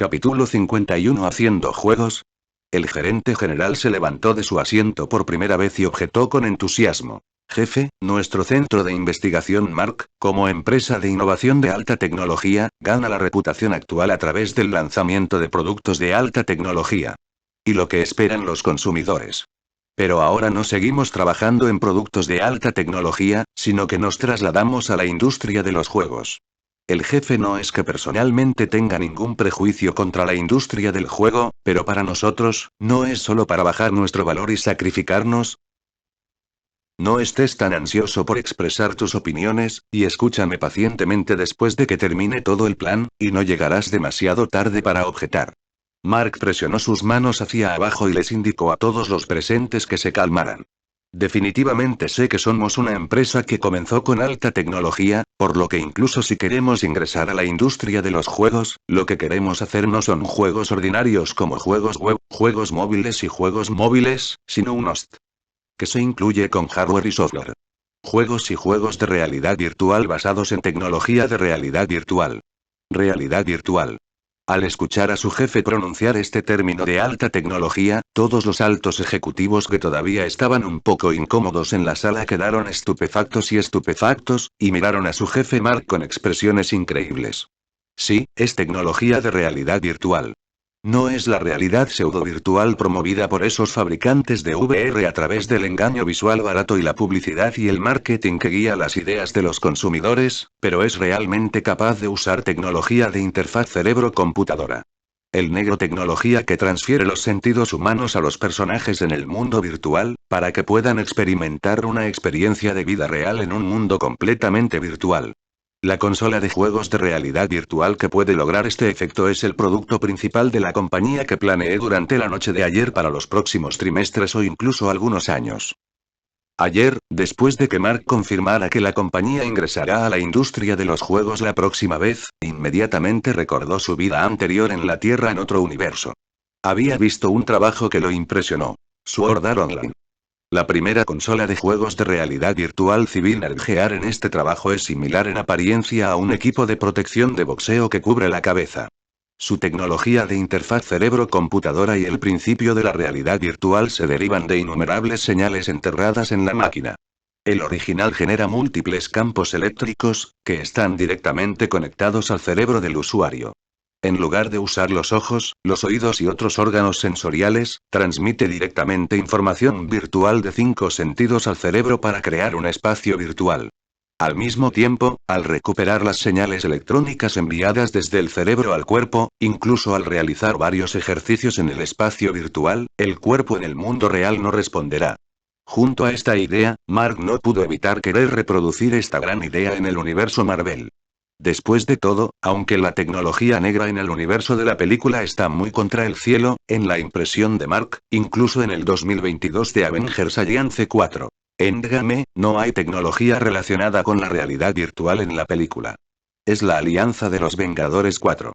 Capítulo 51. Haciendo juegos. El gerente general se levantó de su asiento por primera vez y objetó con entusiasmo. Jefe, nuestro centro de investigación Mark, como empresa de innovación de alta tecnología, gana la reputación actual a través del lanzamiento de productos de alta tecnología. Y lo que esperan los consumidores. Pero ahora no seguimos trabajando en productos de alta tecnología, sino que nos trasladamos a la industria de los juegos. El jefe no es que personalmente tenga ningún prejuicio contra la industria del juego, pero para nosotros, no es solo para bajar nuestro valor y sacrificarnos. No estés tan ansioso por expresar tus opiniones, y escúchame pacientemente después de que termine todo el plan, y no llegarás demasiado tarde para objetar. Mark presionó sus manos hacia abajo y les indicó a todos los presentes que se calmaran. Definitivamente sé que somos una empresa que comenzó con alta tecnología, por lo que incluso si queremos ingresar a la industria de los juegos, lo que queremos hacer no son juegos ordinarios como juegos web, juegos móviles y juegos móviles, sino unos que se incluye con hardware y software. Juegos y juegos de realidad virtual basados en tecnología de realidad virtual. Realidad virtual. Al escuchar a su jefe pronunciar este término de alta tecnología, todos los altos ejecutivos que todavía estaban un poco incómodos en la sala quedaron estupefactos, y miraron a su jefe Mark con expresiones increíbles. Sí, es tecnología de realidad virtual. No es la realidad pseudo-virtual promovida por esos fabricantes de VR a través del engaño visual barato y la publicidad y el marketing que guía las ideas de los consumidores, pero es realmente capaz de usar tecnología de interfaz cerebro-computadora. El negro tecnología que transfiere los sentidos humanos a los personajes en el mundo virtual, para que puedan experimentar una experiencia de vida real en un mundo completamente virtual. La consola de juegos de realidad virtual que puede lograr este efecto es el producto principal de la compañía que planeé durante la noche de ayer para los próximos trimestres o incluso algunos años. Ayer, después de que Mark confirmara que la compañía ingresará a la industria de los juegos la próxima vez, inmediatamente recordó su vida anterior en la Tierra en otro universo. Había visto un trabajo que lo impresionó. Sword Art Online. La primera consola de juegos de realidad virtual civil Gear en este trabajo es similar en apariencia a un equipo de protección de boxeo que cubre la cabeza. Su tecnología de interfaz cerebro-computadora y el principio de la realidad virtual se derivan de innumerables señales enterradas en la máquina. El original genera múltiples campos eléctricos, que están directamente conectados al cerebro del usuario. En lugar de usar los ojos, los oídos y otros órganos sensoriales, transmite directamente información virtual de 5 sentidos al cerebro para crear un espacio virtual. Al mismo tiempo, al recuperar las señales electrónicas enviadas desde el cerebro al cuerpo, incluso al realizar varios ejercicios en el espacio virtual, el cuerpo en el mundo real no responderá. Junto a esta idea, Mark no pudo evitar querer reproducir esta gran idea en el universo Marvel. Después de todo, aunque la tecnología negra en el universo de la película está muy contra el cielo, en la impresión de Mark, incluso en el 2022 de Avengers Alliance 4. Endgame, no hay tecnología relacionada con la realidad virtual en la película. Es la alianza de los Vengadores 4.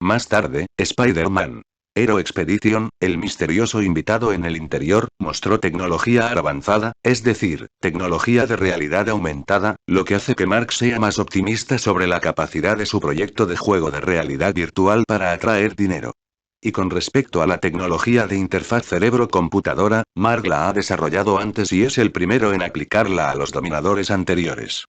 Más tarde, Spider-Man. Hero Expedition, el misterioso invitado en el interior, mostró tecnología avanzada, es decir, tecnología de realidad aumentada, lo que hace que Mark sea más optimista sobre la capacidad de su proyecto de juego de realidad virtual para atraer dinero. Y con respecto a la tecnología de interfaz cerebro-computadora, Mark la ha desarrollado antes y es el primero en aplicarla a los dominadores anteriores.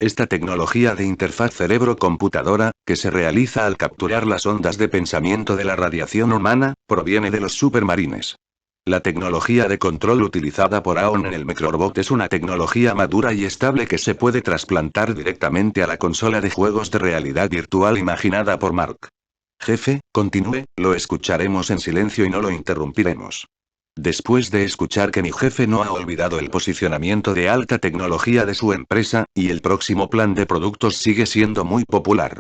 Esta tecnología de interfaz cerebro-computadora, que se realiza al capturar las ondas de pensamiento de la radiación humana, proviene de los supermarines. La tecnología de control utilizada por Aon en el Microbot es una tecnología madura y estable que se puede trasplantar directamente a la consola de juegos de realidad virtual imaginada por Mark. Jefe, continúe, lo escucharemos en silencio y no lo interrumpiremos. Después de escuchar que mi jefe no ha olvidado el posicionamiento de alta tecnología de su empresa, y el próximo plan de productos sigue siendo muy popular.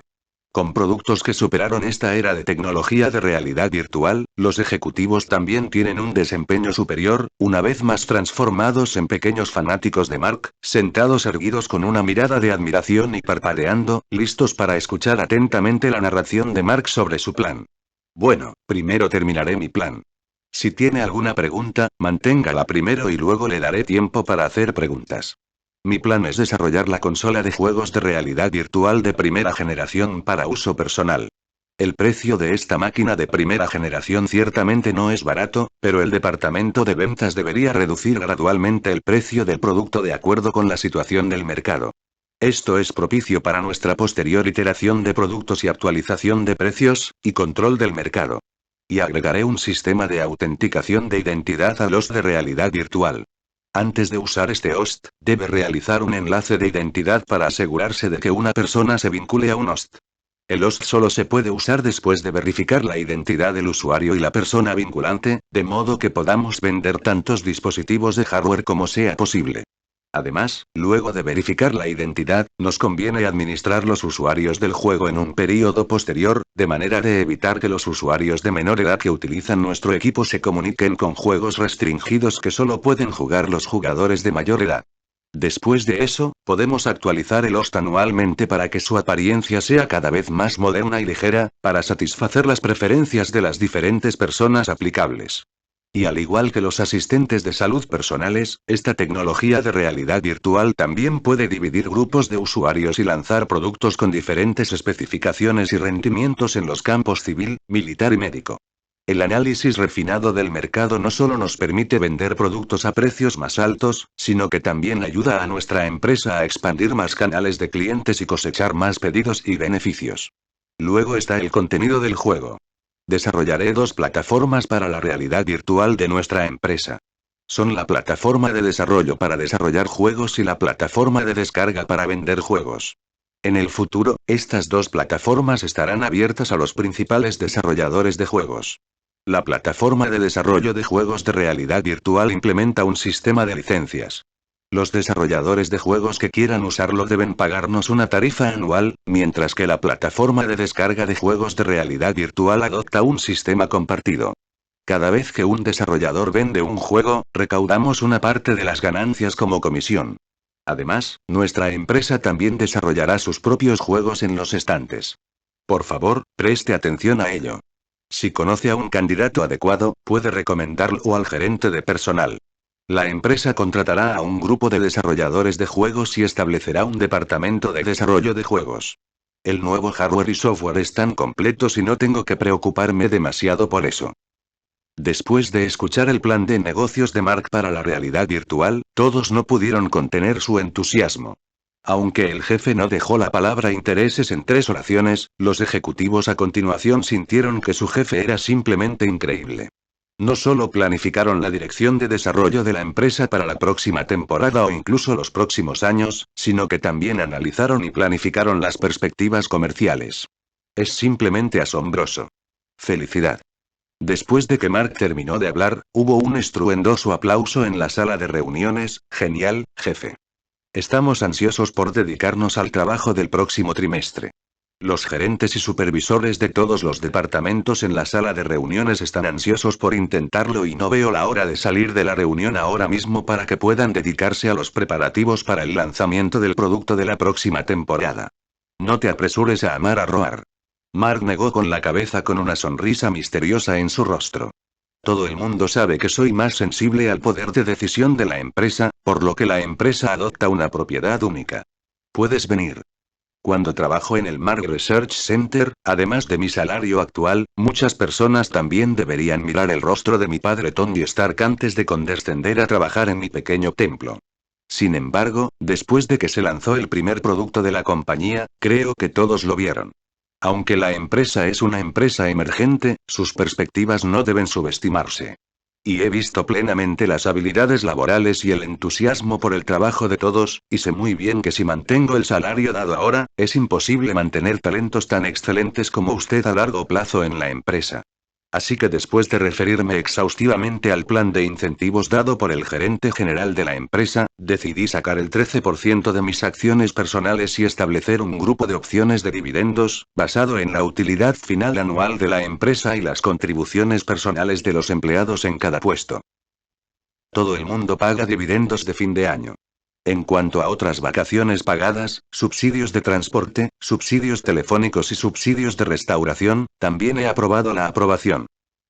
Con productos que superaron esta era de tecnología de realidad virtual, los ejecutivos también tienen un desempeño superior, una vez más transformados en pequeños fanáticos de Mark, sentados erguidos con una mirada de admiración y parpadeando, listos para escuchar atentamente la narración de Mark sobre su plan. Bueno, primero terminaré mi plan. Si tiene alguna pregunta, manténgala primero y luego le daré tiempo para hacer preguntas. Mi plan es desarrollar la consola de juegos de realidad virtual de primera generación para uso personal. El precio de esta máquina de primera generación ciertamente no es barato, pero el departamento de ventas debería reducir gradualmente el precio del producto de acuerdo con la situación del mercado. Esto es propicio para nuestra posterior iteración de productos y actualización de precios, y control del mercado. Y agregaré un sistema de autenticación de identidad al host de realidad virtual. Antes de usar este host, debe realizar un enlace de identidad para asegurarse de que una persona se vincule a un host. El host solo se puede usar después de verificar la identidad del usuario y la persona vinculante, de modo que podamos vender tantos dispositivos de hardware como sea posible. Además, luego de verificar la identidad, nos conviene administrar los usuarios del juego en un período posterior, de manera de evitar que los usuarios de menor edad que utilizan nuestro equipo se comuniquen con juegos restringidos que solo pueden jugar los jugadores de mayor edad. Después de eso, podemos actualizar el host anualmente para que su apariencia sea cada vez más moderna y ligera, para satisfacer las preferencias de las diferentes personas aplicables. Y al igual que los asistentes de salud personales, esta tecnología de realidad virtual también puede dividir grupos de usuarios y lanzar productos con diferentes especificaciones y rendimientos en los campos civil, militar y médico. El análisis refinado del mercado no solo nos permite vender productos a precios más altos, sino que también ayuda a nuestra empresa a expandir más canales de clientes y cosechar más pedidos y beneficios. Luego está el contenido del juego. Desarrollaré 2 plataformas para la realidad virtual de nuestra empresa. Son la plataforma de desarrollo para desarrollar juegos y la plataforma de descarga para vender juegos. En el futuro, estas 2 plataformas estarán abiertas a los principales desarrolladores de juegos. La plataforma de desarrollo de juegos de realidad virtual implementa un sistema de licencias. Los desarrolladores de juegos que quieran usarlo deben pagarnos una tarifa anual, mientras que la plataforma de descarga de juegos de realidad virtual adopta un sistema compartido. Cada vez que un desarrollador vende un juego, recaudamos una parte de las ganancias como comisión. Además, nuestra empresa también desarrollará sus propios juegos en los estantes. Por favor, preste atención a ello. Si conoce a un candidato adecuado, puede recomendarlo al gerente de personal. La empresa contratará a un grupo de desarrolladores de juegos y establecerá un departamento de desarrollo de juegos. El nuevo hardware y software están completos y no tengo que preocuparme demasiado por eso. Después de escuchar el plan de negocios de Mark para la realidad virtual, todos no pudieron contener su entusiasmo. Aunque el jefe no dejó la palabra intereses en 3 oraciones, los ejecutivos a continuación sintieron que su jefe era simplemente increíble. No solo planificaron la dirección de desarrollo de la empresa para la próxima temporada o incluso los próximos años, sino que también analizaron y planificaron las perspectivas comerciales. Es simplemente asombroso. Felicidad. Después de que Mark terminó de hablar, hubo un estruendoso aplauso en la sala de reuniones. Genial, jefe. Estamos ansiosos por dedicarnos al trabajo del próximo trimestre. Los gerentes y supervisores de todos los departamentos en la sala de reuniones están ansiosos por intentarlo y no veo la hora de salir de la reunión ahora mismo para que puedan dedicarse a los preparativos para el lanzamiento del producto de la próxima temporada. No te apresures a amar a Roar. Mark negó con la cabeza con una sonrisa misteriosa en su rostro. Todo el mundo sabe que soy más sensible al poder de decisión de la empresa, por lo que la empresa adopta una propiedad única. Puedes venir. Cuando trabajo en el Mark Research Center, además de mi salario actual, muchas personas también deberían mirar el rostro de mi padre Tony Stark antes de condescender a trabajar en mi pequeño templo. Sin embargo, después de que se lanzó el primer producto de la compañía, creo que todos lo vieron. Aunque la empresa es una empresa emergente, sus perspectivas no deben subestimarse. Y he visto plenamente las habilidades laborales y el entusiasmo por el trabajo de todos, y sé muy bien que si mantengo el salario dado ahora, es imposible mantener talentos tan excelentes como usted a largo plazo en la empresa. Así que después de referirme exhaustivamente al plan de incentivos dado por el gerente general de la empresa, decidí sacar el 13% de mis acciones personales y establecer un grupo de opciones de dividendos, basado en la utilidad final anual de la empresa y las contribuciones personales de los empleados en cada puesto. Todo el mundo paga dividendos de fin de año. En cuanto a otras vacaciones pagadas, subsidios de transporte, subsidios telefónicos y subsidios de restauración, también he aprobado la aprobación.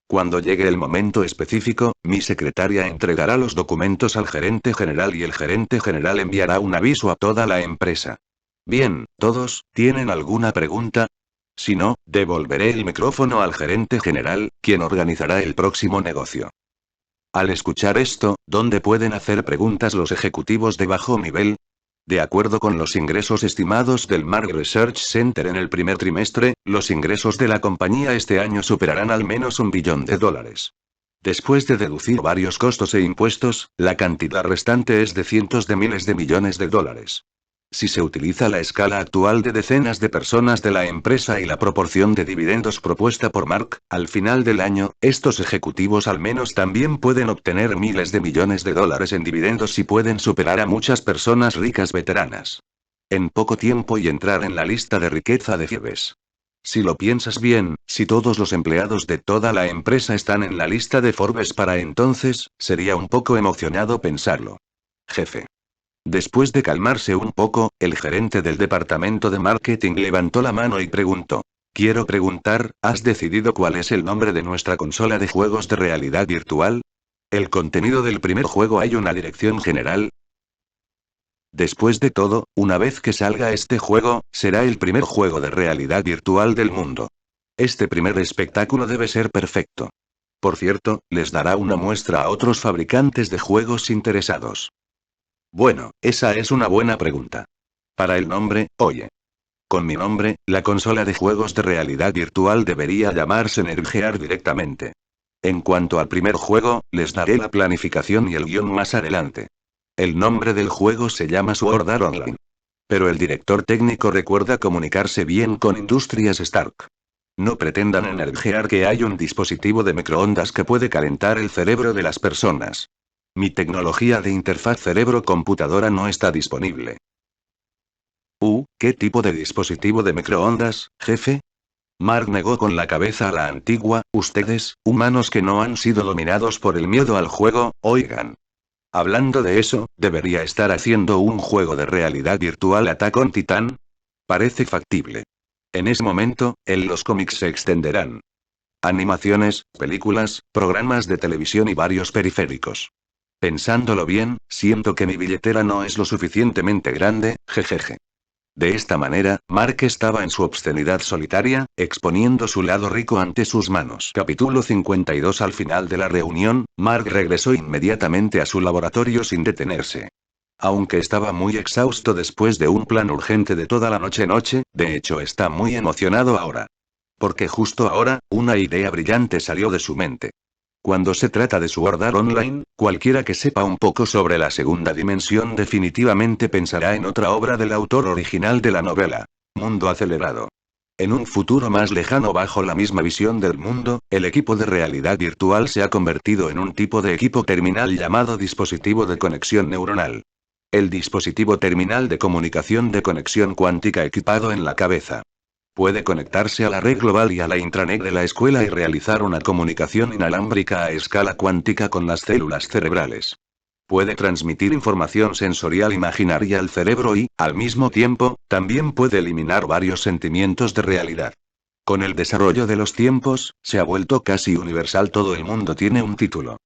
Cuando llegue el momento específico, mi secretaria entregará los documentos al gerente general y el gerente general enviará un aviso a toda la empresa. Bien, ¿todos tienen alguna pregunta? Si no, devolveré el micrófono al gerente general, quien organizará el próximo negocio. Al escuchar esto, ¿dónde pueden hacer preguntas los ejecutivos de bajo nivel? De acuerdo con los ingresos estimados del Mark Research Center en el primer trimestre, los ingresos de la compañía este año superarán al menos $1 billón. Después de deducir varios costos e impuestos, la cantidad restante es de cientos de miles de millones de dólares. Si se utiliza la escala actual de decenas de personas de la empresa y la proporción de dividendos propuesta por Mark, al final del año, estos ejecutivos al menos también pueden obtener miles de millones de dólares en dividendos y pueden superar a muchas personas ricas veteranas. En poco tiempo y entrar en la lista de riqueza de Forbes. Si lo piensas bien, si todos los empleados de toda la empresa están en la lista de Forbes para entonces, sería un poco emocionado pensarlo. Jefe. Después de calmarse un poco, el gerente del departamento de marketing levantó la mano y preguntó. Quiero preguntar, ¿has decidido cuál es el nombre de nuestra consola de juegos de realidad virtual? ¿El contenido del primer juego hay una dirección general? Después de todo, una vez que salga este juego, será el primer juego de realidad virtual del mundo. Este primer espectáculo debe ser perfecto. Por cierto, les dará una muestra a otros fabricantes de juegos interesados. Bueno, esa es una buena pregunta. Para el nombre, oye. Con mi nombre, la consola de juegos de realidad virtual debería llamarse Nergear directamente. En cuanto al primer juego, les daré la planificación y el guión más adelante. El nombre del juego se llama Sword Art Online. Pero el director técnico recuerda comunicarse bien con Industrias Stark. No pretendan energear que hay un dispositivo de microondas que puede calentar el cerebro de las personas. Mi tecnología de interfaz cerebro-computadora no está disponible. ¿Qué tipo de dispositivo de microondas, jefe? Mark negó con la cabeza a la antigua. Ustedes, humanos que no han sido dominados por el miedo al juego, oigan. Hablando de eso, ¿debería estar haciendo un juego de realidad virtual Attack on Titan? Parece factible. En ese momento, los cómics se extenderán. Animaciones, películas, programas de televisión y varios periféricos. Pensándolo bien, siento que mi billetera no es lo suficientemente grande, jejeje. De esta manera, Mark estaba en su obscenidad solitaria, exponiendo su lado rico ante sus manos. Capítulo 52. Al final de la reunión, Mark regresó inmediatamente a su laboratorio sin detenerse. Aunque estaba muy exhausto después de un plan urgente de toda la noche, de hecho está muy emocionado ahora. Porque justo ahora, una idea brillante salió de su mente. Cuando se trata de Sword Art Online, cualquiera que sepa un poco sobre la segunda dimensión definitivamente pensará en otra obra del autor original de la novela. Mundo acelerado. En un futuro más lejano bajo la misma visión del mundo, el equipo de realidad virtual se ha convertido en un tipo de equipo terminal llamado dispositivo de conexión neuronal. El dispositivo terminal de comunicación de conexión cuántica equipado en la cabeza. Puede conectarse a la red global y a la intranet de la escuela y realizar una comunicación inalámbrica a escala cuántica con las células cerebrales. Puede transmitir información sensorial imaginaria al cerebro y, al mismo tiempo, también puede eliminar varios sentimientos de realidad. Con el desarrollo de los tiempos, se ha vuelto casi universal. Todo el mundo tiene un título.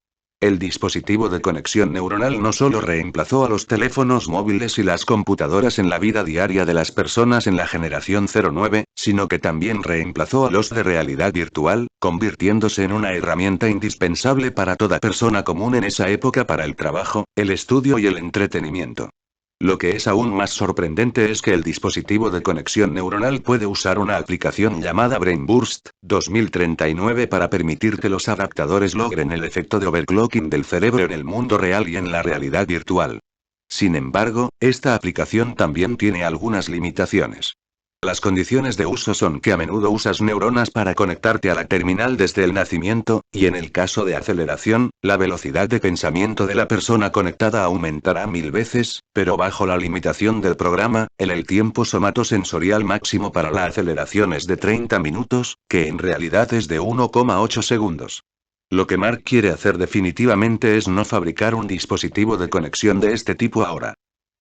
El dispositivo de conexión neuronal no solo reemplazó a los teléfonos móviles y las computadoras en la vida diaria de las personas en la generación 09, sino que también reemplazó a los de realidad virtual, convirtiéndose en una herramienta indispensable para toda persona común en esa época para el trabajo, el estudio y el entretenimiento. Lo que es aún más sorprendente es que el dispositivo de conexión neuronal puede usar una aplicación llamada BrainBurst 2039 para permitir que los adaptadores logren el efecto de overclocking del cerebro en el mundo real y en la realidad virtual. Sin embargo, esta aplicación también tiene algunas limitaciones. Las condiciones de uso son que a menudo usas neuronas para conectarte a la terminal desde el nacimiento, y en el caso de aceleración, la velocidad de pensamiento de la persona conectada aumentará 1000 veces, pero bajo la limitación del programa, el tiempo somatosensorial máximo para la aceleración es de 30 minutos, que en realidad es de 1,8 segundos. Lo que Mark quiere hacer definitivamente es no fabricar un dispositivo de conexión de este tipo ahora.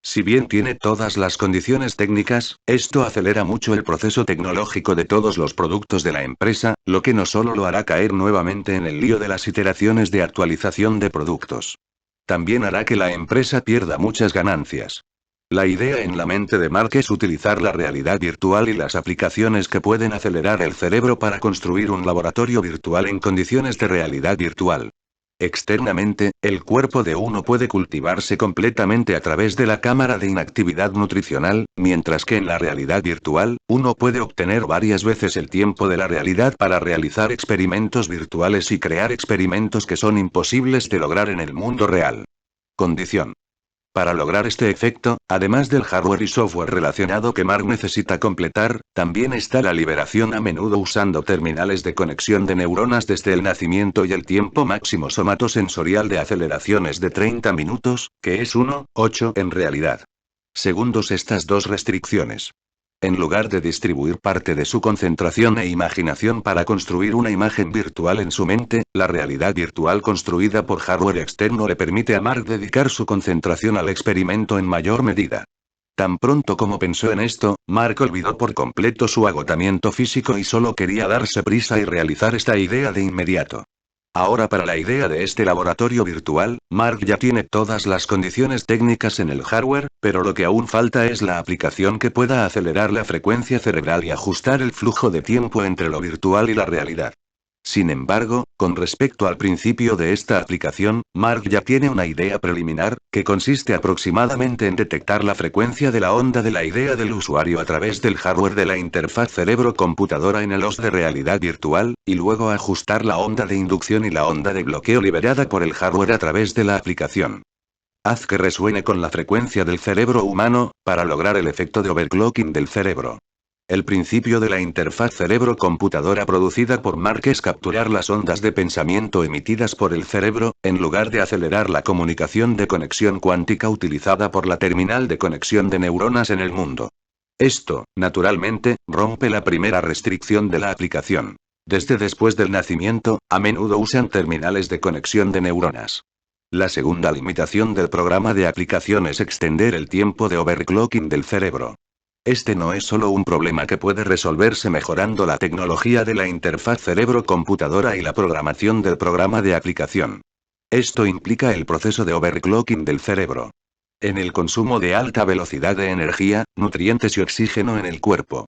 Si bien tiene todas las condiciones técnicas, esto acelera mucho el proceso tecnológico de todos los productos de la empresa, lo que no solo lo hará caer nuevamente en el lío de las iteraciones de actualización de productos. También hará que la empresa pierda muchas ganancias. La idea en la mente de Mark es utilizar la realidad virtual y las aplicaciones que pueden acelerar el cerebro para construir un laboratorio virtual en condiciones de realidad virtual. Externamente, el cuerpo de uno puede cultivarse completamente a través de la cámara de inactividad nutricional, mientras que en la realidad virtual, uno puede obtener varias veces el tiempo de la realidad para realizar experimentos virtuales y crear experimentos que son imposibles de lograr en el mundo real. Condición. Para lograr este efecto, además del hardware y software relacionado que Mark necesita completar, también está la liberación a menudo usando terminales de conexión de neuronas desde el nacimiento y el tiempo máximo somatosensorial de aceleraciones de 30 minutos, que es 1,8 en realidad. Segundos estas dos restricciones. En lugar de distribuir parte de su concentración e imaginación para construir una imagen virtual en su mente, la realidad virtual construida por hardware externo le permite a Mark dedicar su concentración al experimento en mayor medida. Tan pronto como pensó en esto, Mark olvidó por completo su agotamiento físico y solo quería darse prisa y realizar esta idea de inmediato. Ahora para la idea de este laboratorio virtual, Mark ya tiene todas las condiciones técnicas en el hardware, pero lo que aún falta es la aplicación que pueda acelerar la frecuencia cerebral y ajustar el flujo de tiempo entre lo virtual y la realidad. Sin embargo, con respecto al principio de esta aplicación, Mark ya tiene una idea preliminar, que consiste aproximadamente en detectar la frecuencia de la onda de la idea del usuario a través del hardware de la interfaz cerebro-computadora en el OS de realidad virtual, y luego ajustar la onda de inducción y la onda de bloqueo liberada por el hardware a través de la aplicación. Haz que resuene con la frecuencia del cerebro humano, para lograr el efecto de overclocking del cerebro. El principio de la interfaz cerebro-computadora producida por Mark es capturar las ondas de pensamiento emitidas por el cerebro, en lugar de acelerar la comunicación de conexión cuántica utilizada por la terminal de conexión de neuronas en el mundo. Esto, naturalmente, rompe la primera restricción de la aplicación. Desde después del nacimiento, a menudo usan terminales de conexión de neuronas. La segunda limitación del programa de aplicación es extender el tiempo de overclocking del cerebro. Este no es solo un problema que puede resolverse mejorando la tecnología de la interfaz cerebro-computadora y la programación del programa de aplicación. Esto implica el proceso de overclocking del cerebro. En el consumo de alta velocidad de energía, nutrientes y oxígeno en el cuerpo.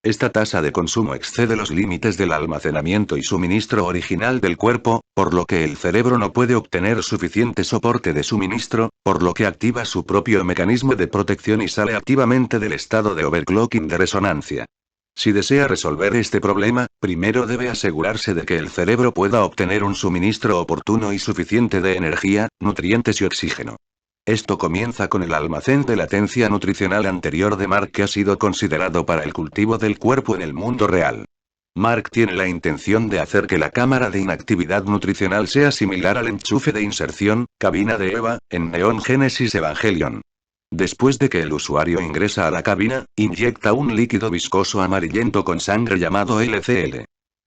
Esta tasa de consumo excede los límites del almacenamiento y suministro original del cuerpo, por lo que el cerebro no puede obtener suficiente soporte de suministro, por lo que activa su propio mecanismo de protección y sale activamente del estado de overclocking de resonancia. Si desea resolver este problema, primero debe asegurarse de que el cerebro pueda obtener un suministro oportuno y suficiente de energía, nutrientes y oxígeno. Esto comienza con el almacén de latencia nutricional anterior de Mark que ha sido considerado para el cultivo del cuerpo en el mundo real. Mark tiene la intención de hacer que la cámara de inactividad nutricional sea similar al enchufe de inserción, cabina de Eva, en Neon Genesis Evangelion. Después de que el usuario ingresa a la cabina, inyecta un líquido viscoso amarillento con sangre llamado LCL.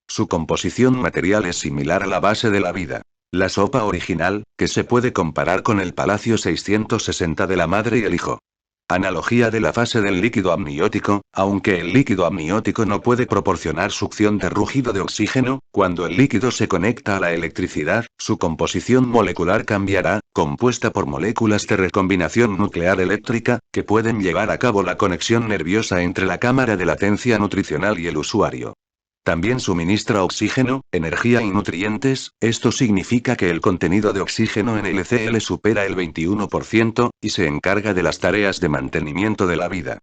Su composición material es similar a la base de la vida. La sopa original, que se puede comparar con el Palacio 660 de la madre y el hijo. Analogía de la fase del líquido amniótico, aunque el líquido amniótico no puede proporcionar succión de rugido de oxígeno, cuando el líquido se conecta a la electricidad, su composición molecular cambiará, compuesta por moléculas de recombinación nuclear eléctrica, que pueden llevar a cabo la conexión nerviosa entre la cámara de latencia nutricional y el usuario. También suministra oxígeno, energía y nutrientes, esto significa que el contenido de oxígeno en LCL supera el 21%, y se encarga de las tareas de mantenimiento de la vida.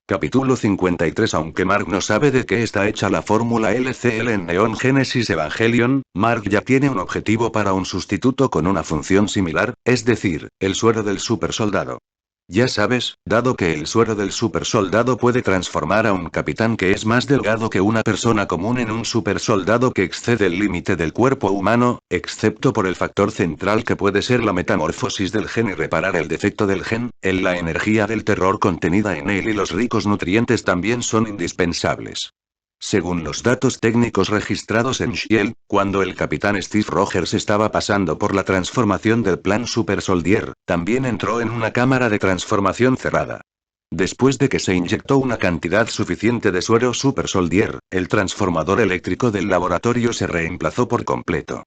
Capítulo 53. Aunque Mark no sabe de qué está hecha la fórmula LCL en Neon Genesis Evangelion, Mark ya tiene un objetivo para un sustituto con una función similar, es decir, el suero del supersoldado. Ya sabes, dado que el suero del supersoldado puede transformar a un capitán que es más delgado que una persona común en un supersoldado que excede el límite del cuerpo humano, excepto por el factor central que puede ser la metamorfosis del gen y reparar el defecto del gen, la energía del terror contenida en él y los ricos nutrientes también son indispensables. Según los datos técnicos registrados en Shield, cuando el capitán Steve Rogers estaba pasando por la transformación del plan Super Soldier, también entró en una cámara de transformación cerrada. Después de que se inyectó una cantidad suficiente de suero Super Soldier, el transformador eléctrico del laboratorio se reemplazó por completo.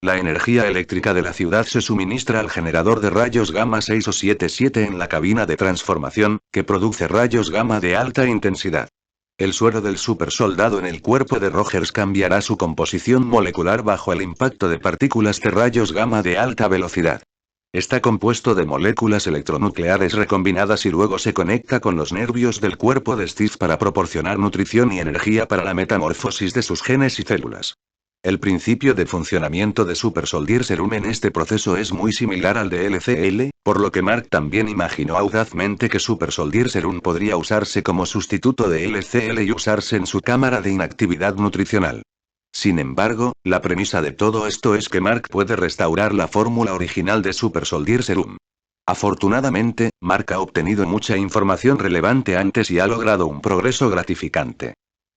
La energía eléctrica de la ciudad se suministra al generador de rayos gamma 6 o 7 en la cabina de transformación, que produce rayos gamma de alta intensidad. El suero del supersoldado en el cuerpo de Rogers cambiará su composición molecular bajo el impacto de partículas de rayos gamma de alta velocidad. Está compuesto de moléculas electronucleares recombinadas y luego se conecta con los nervios del cuerpo de Steve para proporcionar nutrición y energía para la metamorfosis de sus genes y células. El principio de funcionamiento de Super Soldier Serum en este proceso es muy similar al de LCL, por lo que Mark también imaginó audazmente que Super Soldier Serum podría usarse como sustituto de LCL y usarse en su cámara de inactividad nutricional. Sin embargo, la premisa de todo esto es que Mark puede restaurar la fórmula original de Super Soldier Serum. Afortunadamente, Mark ha obtenido mucha información relevante antes y ha logrado un progreso gratificante.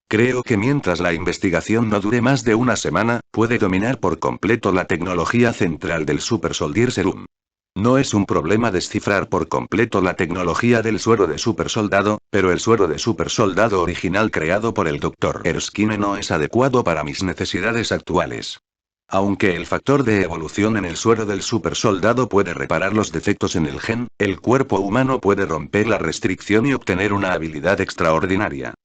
Creo que mientras la investigación no dure más de una semana, puede dominar por completo la tecnología central del Super Soldier Serum. No es un problema descifrar por completo la tecnología del suero de supersoldado, pero el suero de supersoldado original creado por el Dr. Erskine no es adecuado para mis necesidades actuales. Aunque el factor de evolución en el suero del supersoldado puede reparar los defectos en el gen, el cuerpo humano puede romper la restricción y obtener una habilidad extraordinaria.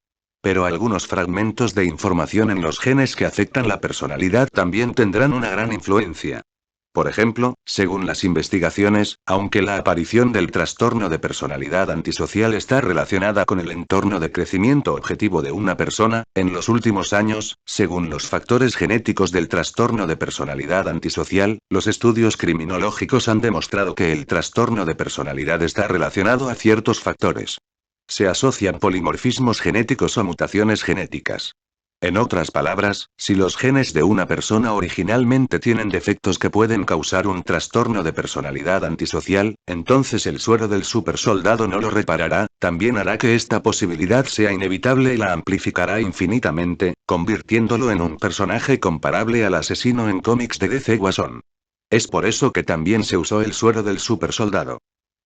Pero algunos fragmentos de información en los genes que afectan la personalidad también tendrán una gran influencia. Por ejemplo, según las investigaciones, aunque la aparición del trastorno de personalidad antisocial está relacionada con el entorno de crecimiento objetivo de una persona, en los últimos años, según los factores genéticos del trastorno de personalidad antisocial, los estudios criminológicos han demostrado que el trastorno de personalidad está relacionado a ciertos factores. Se asocian polimorfismos genéticos o mutaciones genéticas. En otras palabras, si los genes de una persona originalmente tienen defectos que pueden causar un trastorno de personalidad antisocial, entonces el suero del supersoldado no lo reparará, también hará que esta posibilidad sea inevitable y la amplificará infinitamente, convirtiéndolo en un personaje comparable al asesino en cómics de DC Guasón. Es por eso que también se usó el suero del supersoldado.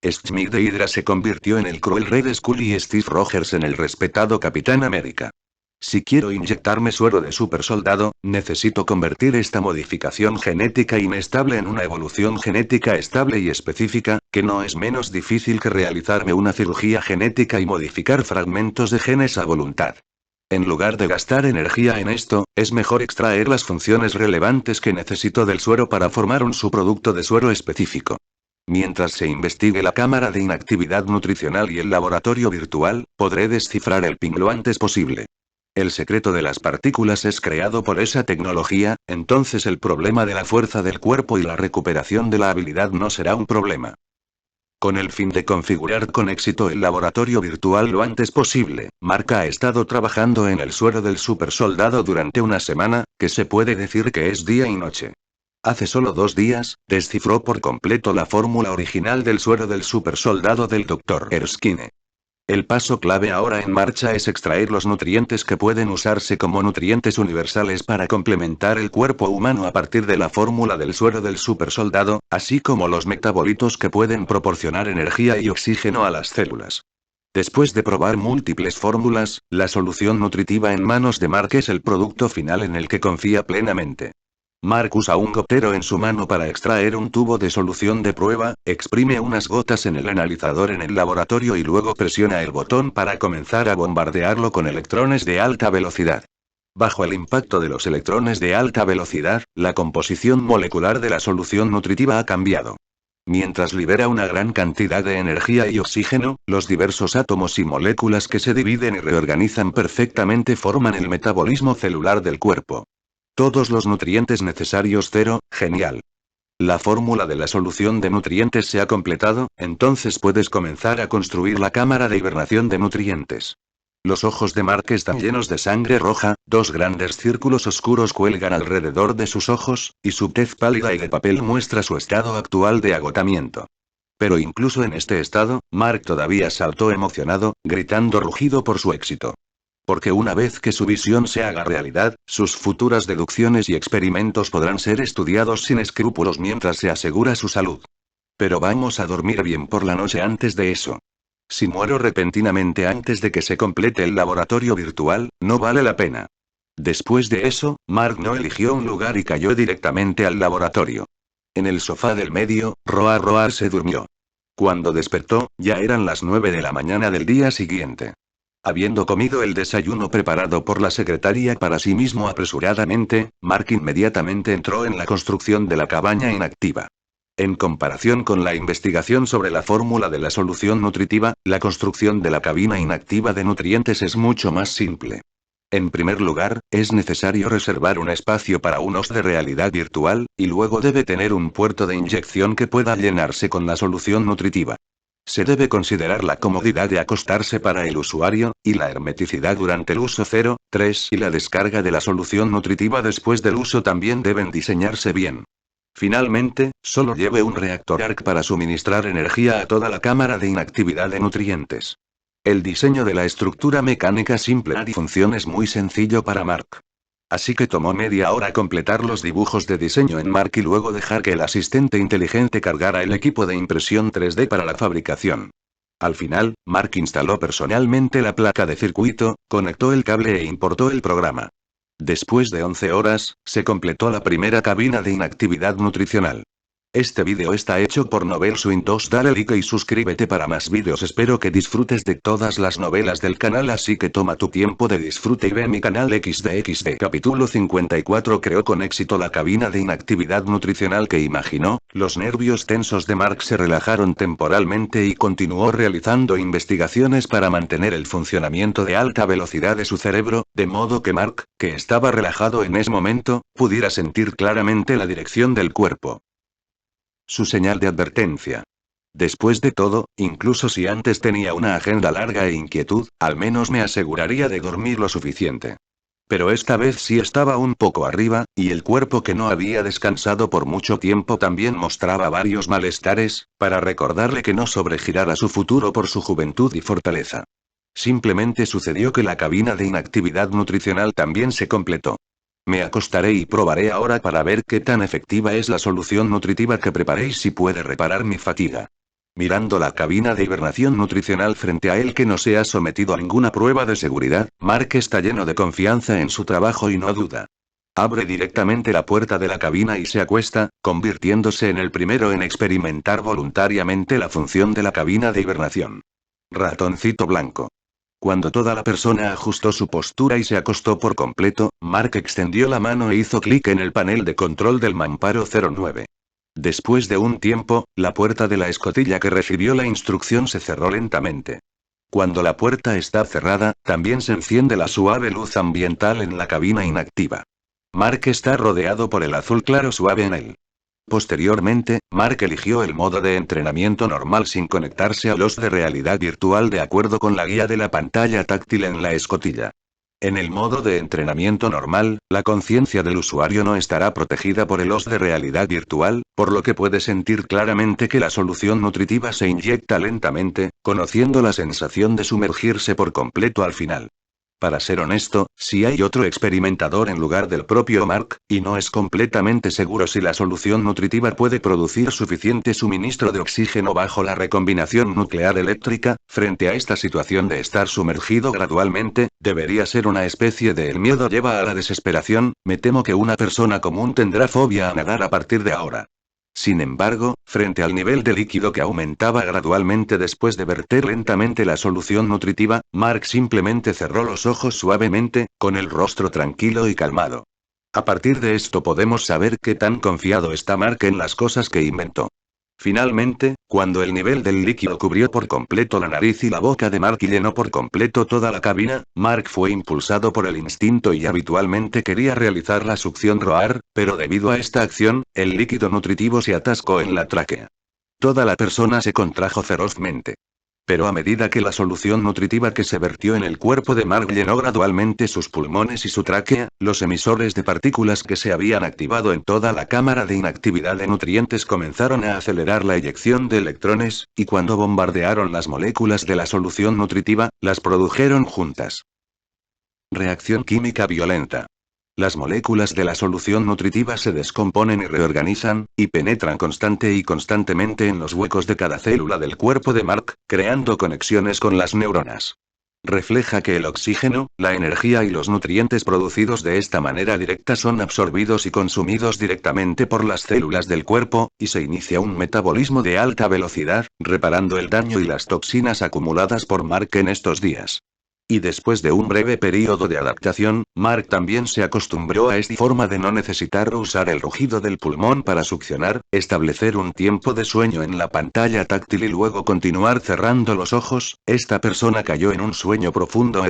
Schmidt de Hydra se convirtió en el cruel Red Skull y Steve Rogers en el respetado Capitán América. Si quiero inyectarme suero de supersoldado, necesito convertir esta modificación genética inestable en una evolución genética estable y específica, que no es menos difícil que realizarme una cirugía genética y modificar fragmentos de genes a voluntad. En lugar de gastar energía en esto, es mejor extraer las funciones relevantes que necesito del suero para formar un subproducto de suero específico. Mientras se investigue la cámara de inactividad nutricional y el laboratorio virtual, podré descifrar el PIN lo antes posible. El secreto de las partículas es creado por esa tecnología, entonces el problema de la fuerza del cuerpo y la recuperación de la habilidad no será un problema. Con el fin de configurar con éxito el laboratorio virtual lo antes posible, Mark ha estado trabajando en el suero del supersoldado durante una semana, que se puede decir que es día y noche. Hace solo 2 días, descifró por completo la fórmula original del suero del supersoldado del Dr. Erskine. El paso clave ahora en marcha es extraer los nutrientes que pueden usarse como nutrientes universales para complementar el cuerpo humano a partir de la fórmula del suero del supersoldado, así como los metabolitos que pueden proporcionar energía y oxígeno a las células. Después de probar múltiples fórmulas, la solución nutritiva en manos de Mark es el producto final en el que confía plenamente. Mark usa un gotero en su mano para extraer un tubo de solución de prueba, exprime unas gotas en el analizador en el laboratorio y luego presiona el botón para comenzar a bombardearlo con electrones de alta velocidad. Bajo el impacto de los electrones de alta velocidad, la composición molecular de la solución nutritiva ha cambiado. Mientras libera una gran cantidad de energía y oxígeno, los diversos átomos y moléculas que se dividen y reorganizan perfectamente forman el metabolismo celular del cuerpo. Todos los nutrientes necesarios cero, genial. La fórmula de la solución de nutrientes se ha completado, entonces puedes comenzar a construir la cámara de hibernación de nutrientes. Los ojos de Mark están llenos de sangre roja, 2 grandes círculos oscuros cuelgan alrededor de sus ojos, y su tez pálida y de papel muestra su estado actual de agotamiento. Pero incluso en este estado, Mark todavía saltó emocionado, gritando rugido por su éxito. Porque una vez que su visión se haga realidad, sus futuras deducciones y experimentos podrán ser estudiados sin escrúpulos mientras se asegura su salud. Pero vamos a dormir bien por la noche antes de eso. Si muero repentinamente antes de que se complete el laboratorio virtual, no vale la pena. Después de eso, Mark no eligió un lugar y cayó directamente al laboratorio. En el sofá del medio, Roar se durmió. Cuando despertó, ya eran las 9 de la mañana del día siguiente. Habiendo comido el desayuno preparado por la secretaria para sí mismo apresuradamente, Mark inmediatamente entró en la construcción de la cabaña inactiva. En comparación con la investigación sobre la fórmula de la solución nutritiva, la construcción de la cabina inactiva de nutrientes es mucho más simple. En primer lugar, es necesario reservar un espacio para un OS de realidad virtual, y luego debe tener un puerto de inyección que pueda llenarse con la solución nutritiva. Se debe considerar la comodidad de acostarse para el usuario, y la hermeticidad durante el uso 0, 3 y la descarga de la solución nutritiva después del uso también deben diseñarse bien. Finalmente, solo lleve un reactor ARC para suministrar energía a toda la cámara de inactividad de nutrientes. El diseño de la estructura mecánica simple y función es muy sencillo para Mark. Así que tomó media hora completar los dibujos de diseño en Mark y luego dejar que el asistente inteligente cargara el equipo de impresión 3D para la fabricación. Al final, Mark instaló personalmente la placa de circuito, conectó el cable e importó el programa. Después de 11 horas, se completó la primera cabina de inactividad nutricional. Este vídeo está hecho por Novel Swing 2. Dale like y suscríbete para más vídeos. Espero que disfrutes de todas las novelas del canal, así que toma tu tiempo de disfrute y ve mi canal XD. Capítulo 54. Creó con éxito la cabina de inactividad nutricional que imaginó. Los nervios tensos de Mark se relajaron temporalmente y continuó realizando investigaciones para mantener el funcionamiento de alta velocidad de su cerebro, de modo que Mark, que estaba relajado en ese momento, pudiera sentir claramente la dirección del cuerpo. Su señal de advertencia. Después de todo, incluso si antes tenía una agenda larga e inquietud, al menos me aseguraría de dormir lo suficiente. Pero esta vez sí estaba un poco arriba, y el cuerpo que no había descansado por mucho tiempo también mostraba varios malestares, para recordarle que no sobregirara su futuro por su juventud y fortaleza. Simplemente sucedió que la cabina de inactividad nutricional también se completó. Me acostaré y probaré ahora para ver qué tan efectiva es la solución nutritiva que preparé y si puede reparar mi fatiga. Mirando la cabina de hibernación nutricional frente a él que no se ha sometido a ninguna prueba de seguridad, Mark está lleno de confianza en su trabajo y no duda. Abre directamente la puerta de la cabina y se acuesta, convirtiéndose en el primero en experimentar voluntariamente la función de la cabina de hibernación. Ratoncito blanco. Cuando toda la persona ajustó su postura y se acostó por completo, Mark extendió la mano e hizo clic en el panel de control del mamparo 09. Después de un tiempo, la puerta de la escotilla que recibió la instrucción se cerró lentamente. Cuando la puerta está cerrada, también se enciende la suave luz ambiental en la cabina inactiva. Mark está rodeado por el azul claro suave en él. Posteriormente, Mark eligió el modo de entrenamiento normal sin conectarse a los de realidad virtual de acuerdo con la guía de la pantalla táctil en la escotilla. En el modo de entrenamiento normal, la conciencia del usuario no estará protegida por el OS de realidad virtual, por lo que puede sentir claramente que la solución nutritiva se inyecta lentamente, conociendo la sensación de sumergirse por completo al final. Para ser honesto, si hay otro experimentador en lugar del propio Mark, y no es completamente seguro si la solución nutritiva puede producir suficiente suministro de oxígeno bajo la recombinación nuclear eléctrica, frente a esta situación de estar sumergido gradualmente, debería ser una especie de el miedo lleva a la desesperación. Me temo que una persona común tendrá fobia a nadar a partir de ahora. Sin embargo, frente al nivel de líquido que aumentaba gradualmente después de verter lentamente la solución nutritiva, Mark simplemente cerró los ojos suavemente, con el rostro tranquilo y calmado. A partir de esto podemos saber qué tan confiado está Mark en las cosas que inventó. Finalmente, cuando el nivel del líquido cubrió por completo la nariz y la boca de Mark y llenó por completo toda la cabina, Mark fue impulsado por el instinto y habitualmente quería realizar la succión Roar, pero debido a esta acción, el líquido nutritivo se atascó en la tráquea. Toda la persona se contrajo ferozmente. Pero a medida que la solución nutritiva que se vertió en el cuerpo de Mark llenó gradualmente sus pulmones y su tráquea, los emisores de partículas que se habían activado en toda la cámara de inactividad de nutrientes comenzaron a acelerar la eyección de electrones, y cuando bombardearon las moléculas de la solución nutritiva, las produjeron juntas. Reacción química violenta. Las moléculas de la solución nutritiva se descomponen y reorganizan, y penetran constantemente en los huecos de cada célula del cuerpo de Mark, creando conexiones con las neuronas. refleja que el oxígeno, la energía y los nutrientes producidos de esta manera directa son absorbidos y consumidos directamente por las células del cuerpo, y se inicia un metabolismo de alta velocidad, reparando el daño y las toxinas acumuladas por Mark en estos días. Y después de un breve periodo de adaptación, Mark también se acostumbró a esta forma de no necesitar usar el rugido del pulmón para succionar, establecer un tiempo de sueño en la pantalla táctil y luego continuar cerrando los ojos. Esta persona cayó en un sueño profundo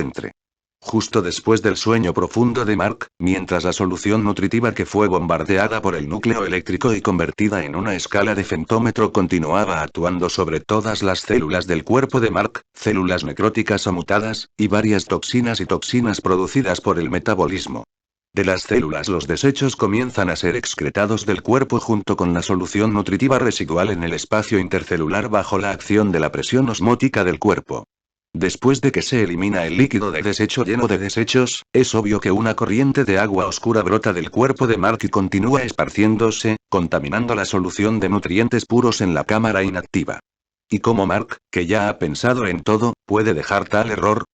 justo después del sueño profundo de Mark, mientras la solución nutritiva que fue bombardeada por el núcleo eléctrico y convertida en una escala de femtómetro continuaba actuando sobre todas las células del cuerpo de Mark, células necróticas o mutadas, y varias toxinas y toxinas producidas por el metabolismo. De las células los desechos comienzan a ser excretados del cuerpo junto con la solución nutritiva residual en el espacio intercelular bajo la acción de la presión osmótica del cuerpo. Después de que se elimina el líquido de desecho lleno de desechos, es obvio que una corriente de agua oscura brota del cuerpo de Mark y continúa esparciéndose, contaminando la solución de nutrientes puros en la cámara inactiva. ¿Y cómo Mark, que ya ha pensado en todo, puede dejar tal error?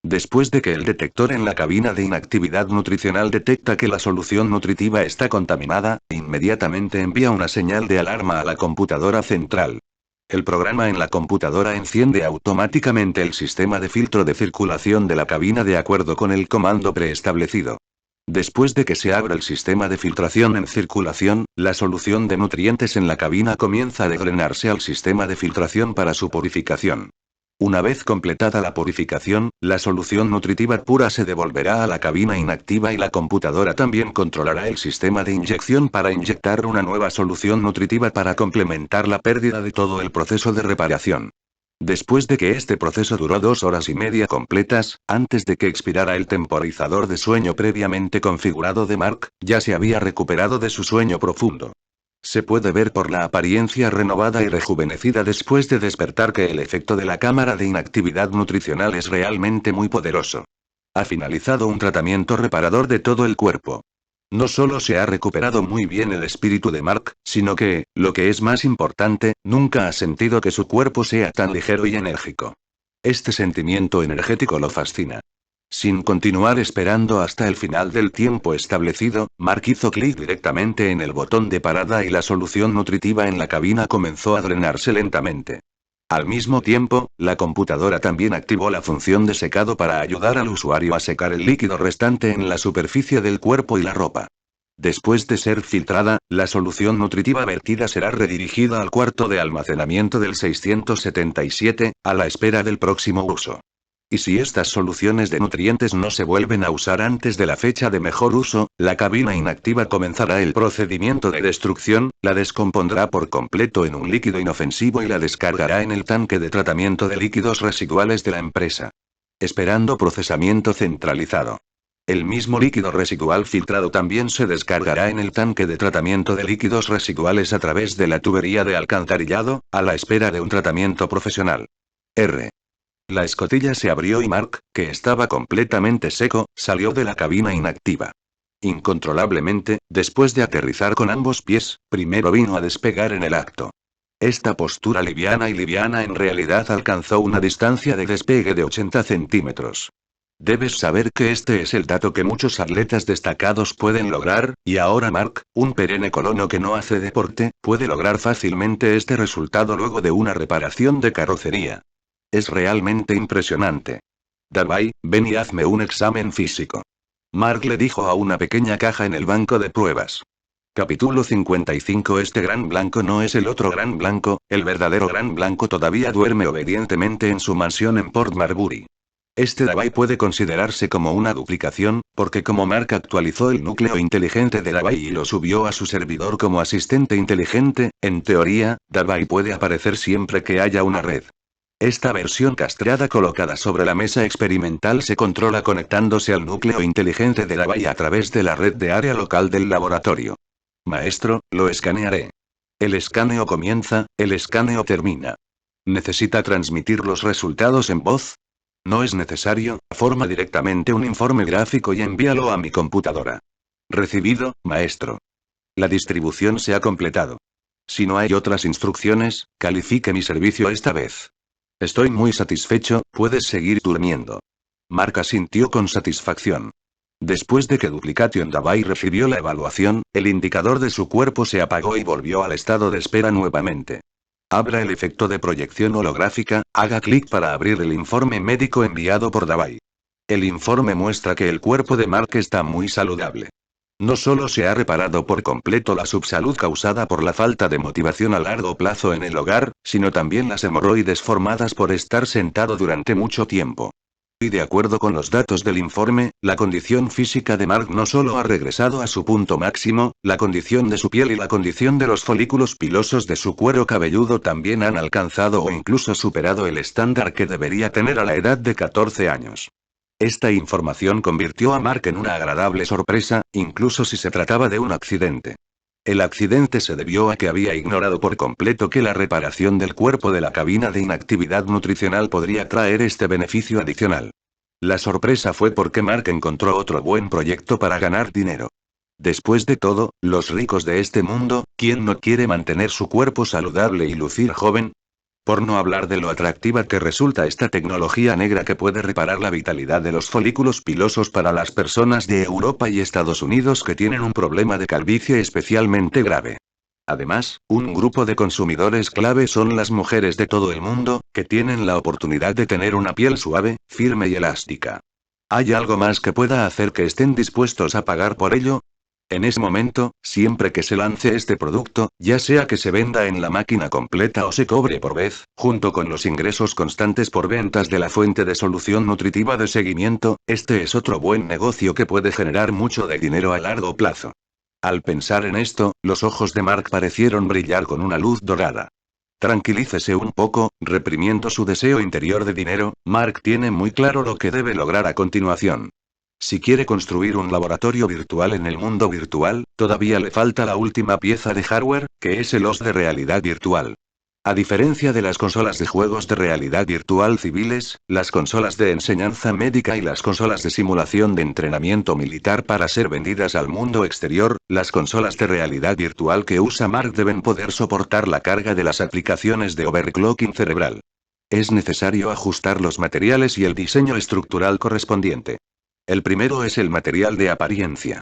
Después de que el detector en la cabina de inactividad nutricional detecta que la solución nutritiva está contaminada, inmediatamente envía una señal de alarma a la computadora central. El programa en la computadora enciende automáticamente el sistema de filtro de circulación de la cabina de acuerdo con el comando preestablecido. Después de que se abra el sistema de filtración en circulación, la solución de nutrientes en la cabina comienza a drenarse al sistema de filtración para su purificación. Una vez completada la purificación, la solución nutritiva pura se devolverá a la cabina inactiva y la computadora también controlará el sistema de inyección para inyectar una nueva solución nutritiva para complementar la pérdida de todo el proceso de reparación. Después de que este proceso duró 2 horas y media completas, antes de que expirara el temporizador de sueño previamente configurado de Mark, ya se había recuperado de su sueño profundo. Se puede ver por la apariencia renovada y rejuvenecida después de despertar que el efecto de la cámara de inactividad nutricional es realmente muy poderoso. Ha finalizado un tratamiento reparador de todo el cuerpo. No solo se ha recuperado muy bien el espíritu de Mark, sino que, lo que es más importante, nunca ha sentido que su cuerpo sea tan ligero y enérgico. Este sentimiento energético lo fascina. Sin continuar esperando hasta el final del tiempo establecido, Mark hizo clic directamente en el botón de parada y la solución nutritiva en la cabina comenzó a drenarse lentamente. Al mismo tiempo, la computadora también activó la función de secado para ayudar al usuario a secar el líquido restante en la superficie del cuerpo y la ropa. Después de ser filtrada, la solución nutritiva vertida será redirigida al cuarto de almacenamiento del 677, a la espera del próximo uso. Y si estas soluciones de nutrientes no se vuelven a usar antes de la fecha de mejor uso, la cabina inactiva comenzará el procedimiento de destrucción, la descompondrá por completo en un líquido inofensivo y la descargará en el tanque de tratamiento de líquidos residuales de la empresa. Esperando procesamiento centralizado. El mismo líquido residual filtrado también se descargará en el tanque de tratamiento de líquidos residuales a través de la tubería de alcantarillado, a la espera de un tratamiento profesional. La escotilla se abrió y Mark, que estaba completamente seco, salió de la cabina inactiva. Incontrolablemente, después de aterrizar con ambos pies, primero vino a despegar en el acto. Esta postura liviana en realidad alcanzó una distancia de despegue de 80 centímetros. Debes saber que este es el dato que muchos atletas destacados pueden lograr, y ahora Mark, un perenne colono que no hace deporte, puede lograr fácilmente este resultado luego de una reparación de carrocería. Es realmente impresionante. Davai, ven y hazme un examen físico. Mark le dijo a una pequeña caja en el banco de pruebas. Capítulo 55. Este gran blanco no es el otro gran blanco, el verdadero gran blanco todavía duerme obedientemente en su mansión en Port Marbury. Este Davai puede considerarse como una duplicación, porque como Mark actualizó el núcleo inteligente de Davai y lo subió a su servidor como asistente inteligente, en teoría, Davai puede aparecer siempre que haya una red. Esta versión castrada colocada sobre la mesa experimental se controla conectándose al núcleo inteligente de Davai a través de la red de área local del laboratorio. Maestro, lo escanearé. El escaneo comienza, el escaneo termina. ¿Necesita transmitir los resultados en voz? No es necesario, forma directamente un informe gráfico y envíalo a mi computadora. Recibido, maestro. La distribución se ha completado. Si no hay otras instrucciones, califique mi servicio esta vez. Estoy muy satisfecho, puedes seguir durmiendo. Mark asintió con satisfacción. Después de que Duplication Davai recibió la evaluación, el indicador de su cuerpo se apagó y volvió al estado de espera nuevamente. Abra el efecto de proyección holográfica, haga clic para abrir el informe médico enviado por Davai. El informe muestra que el cuerpo de Mark está muy saludable. No solo se ha reparado por completo la subsalud causada por la falta de motivación a largo plazo en el hogar, sino también las hemorroides formadas por estar sentado durante mucho tiempo. Y de acuerdo con los datos del informe, la condición física de Mark no solo ha regresado a su punto máximo, la condición de su piel y la condición de los folículos pilosos de su cuero cabelludo también han alcanzado o incluso superado el estándar que debería tener a la edad de 14 años. Esta información convirtió a Mark en una agradable sorpresa, incluso si se trataba de un accidente. El accidente se debió a que había ignorado por completo que la reparación del cuerpo de la cabina de inactividad nutricional podría traer este beneficio adicional. La sorpresa fue porque Mark encontró otro buen proyecto para ganar dinero. Después de todo, los ricos de este mundo, ¿quién no quiere mantener su cuerpo saludable y lucir joven? Por no hablar de lo atractiva que resulta esta tecnología negra que puede reparar la vitalidad de los folículos pilosos para las personas de Europa y Estados Unidos que tienen un problema de calvicie especialmente grave. Además, un grupo de consumidores clave son las mujeres de todo el mundo, que tienen la oportunidad de tener una piel suave, firme y elástica. ¿Hay algo más que pueda hacer que estén dispuestos a pagar por ello? En ese momento, siempre que se lance este producto, ya sea que se venda en la máquina completa o se cobre por vez, junto con los ingresos constantes por ventas de la fuente de solución nutritiva de seguimiento, este es otro buen negocio que puede generar mucho de dinero a largo plazo. Al pensar en esto, los ojos de Mark parecieron brillar con una luz dorada. Tranquilícese un poco, reprimiendo su deseo interior de dinero, Mark tiene muy claro lo que debe lograr a continuación. Si quiere construir un laboratorio virtual en el mundo virtual, todavía le falta la última pieza de hardware, que es el OS de realidad virtual. A diferencia de las consolas de juegos de realidad virtual civiles, las consolas de enseñanza médica y las consolas de simulación de entrenamiento militar para ser vendidas al mundo exterior, las consolas de realidad virtual que usa Mark deben poder soportar la carga de las aplicaciones de overclocking cerebral. Es necesario ajustar los materiales y el diseño estructural correspondiente. El primero es el material de apariencia.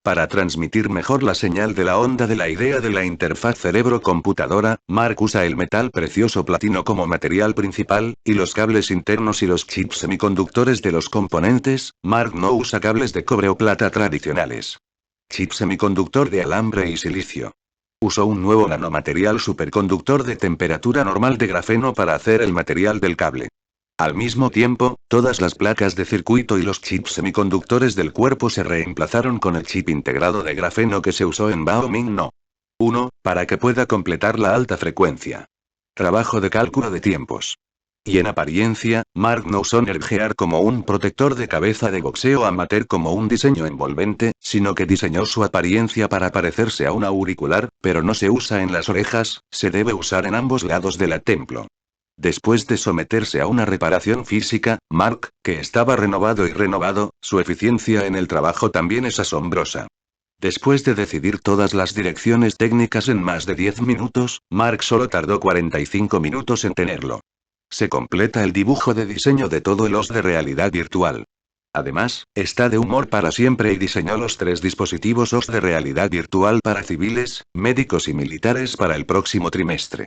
Para transmitir mejor la señal de la onda de la idea de la interfaz cerebro-computadora, Mark usa el metal precioso platino como material principal, y los cables internos y los chips semiconductores de los componentes. Mark no usa cables de cobre o plata tradicionales. Chip semiconductor de alambre y silicio. Usó un nuevo nanomaterial superconductor de temperatura normal de grafeno para hacer el material del cable. Al mismo tiempo, todas las placas de circuito y los chips semiconductores del cuerpo se reemplazaron con el chip integrado de grafeno que se usó en Baoming No. 1, para que pueda completar la alta frecuencia. Trabajo de cálculo de tiempos. Y en apariencia, Mark no usó Nergear como un protector de cabeza de boxeo amateur como un diseño envolvente, sino que diseñó su apariencia para parecerse a un auricular, pero no se usa en las orejas, se debe usar en ambos lados de la templo. Después de someterse a una reparación física, Mark, que estaba renovado y renovado, su eficiencia en el trabajo también es asombrosa. Después de decidir todas las direcciones técnicas en más de 10 minutos, Mark solo tardó 45 minutos en tenerlo. Se completa el dibujo de diseño de todo el OS de realidad virtual. Además, está de humor para siempre y diseñó los 3 dispositivos OS de realidad virtual para civiles, médicos y militares para el próximo trimestre.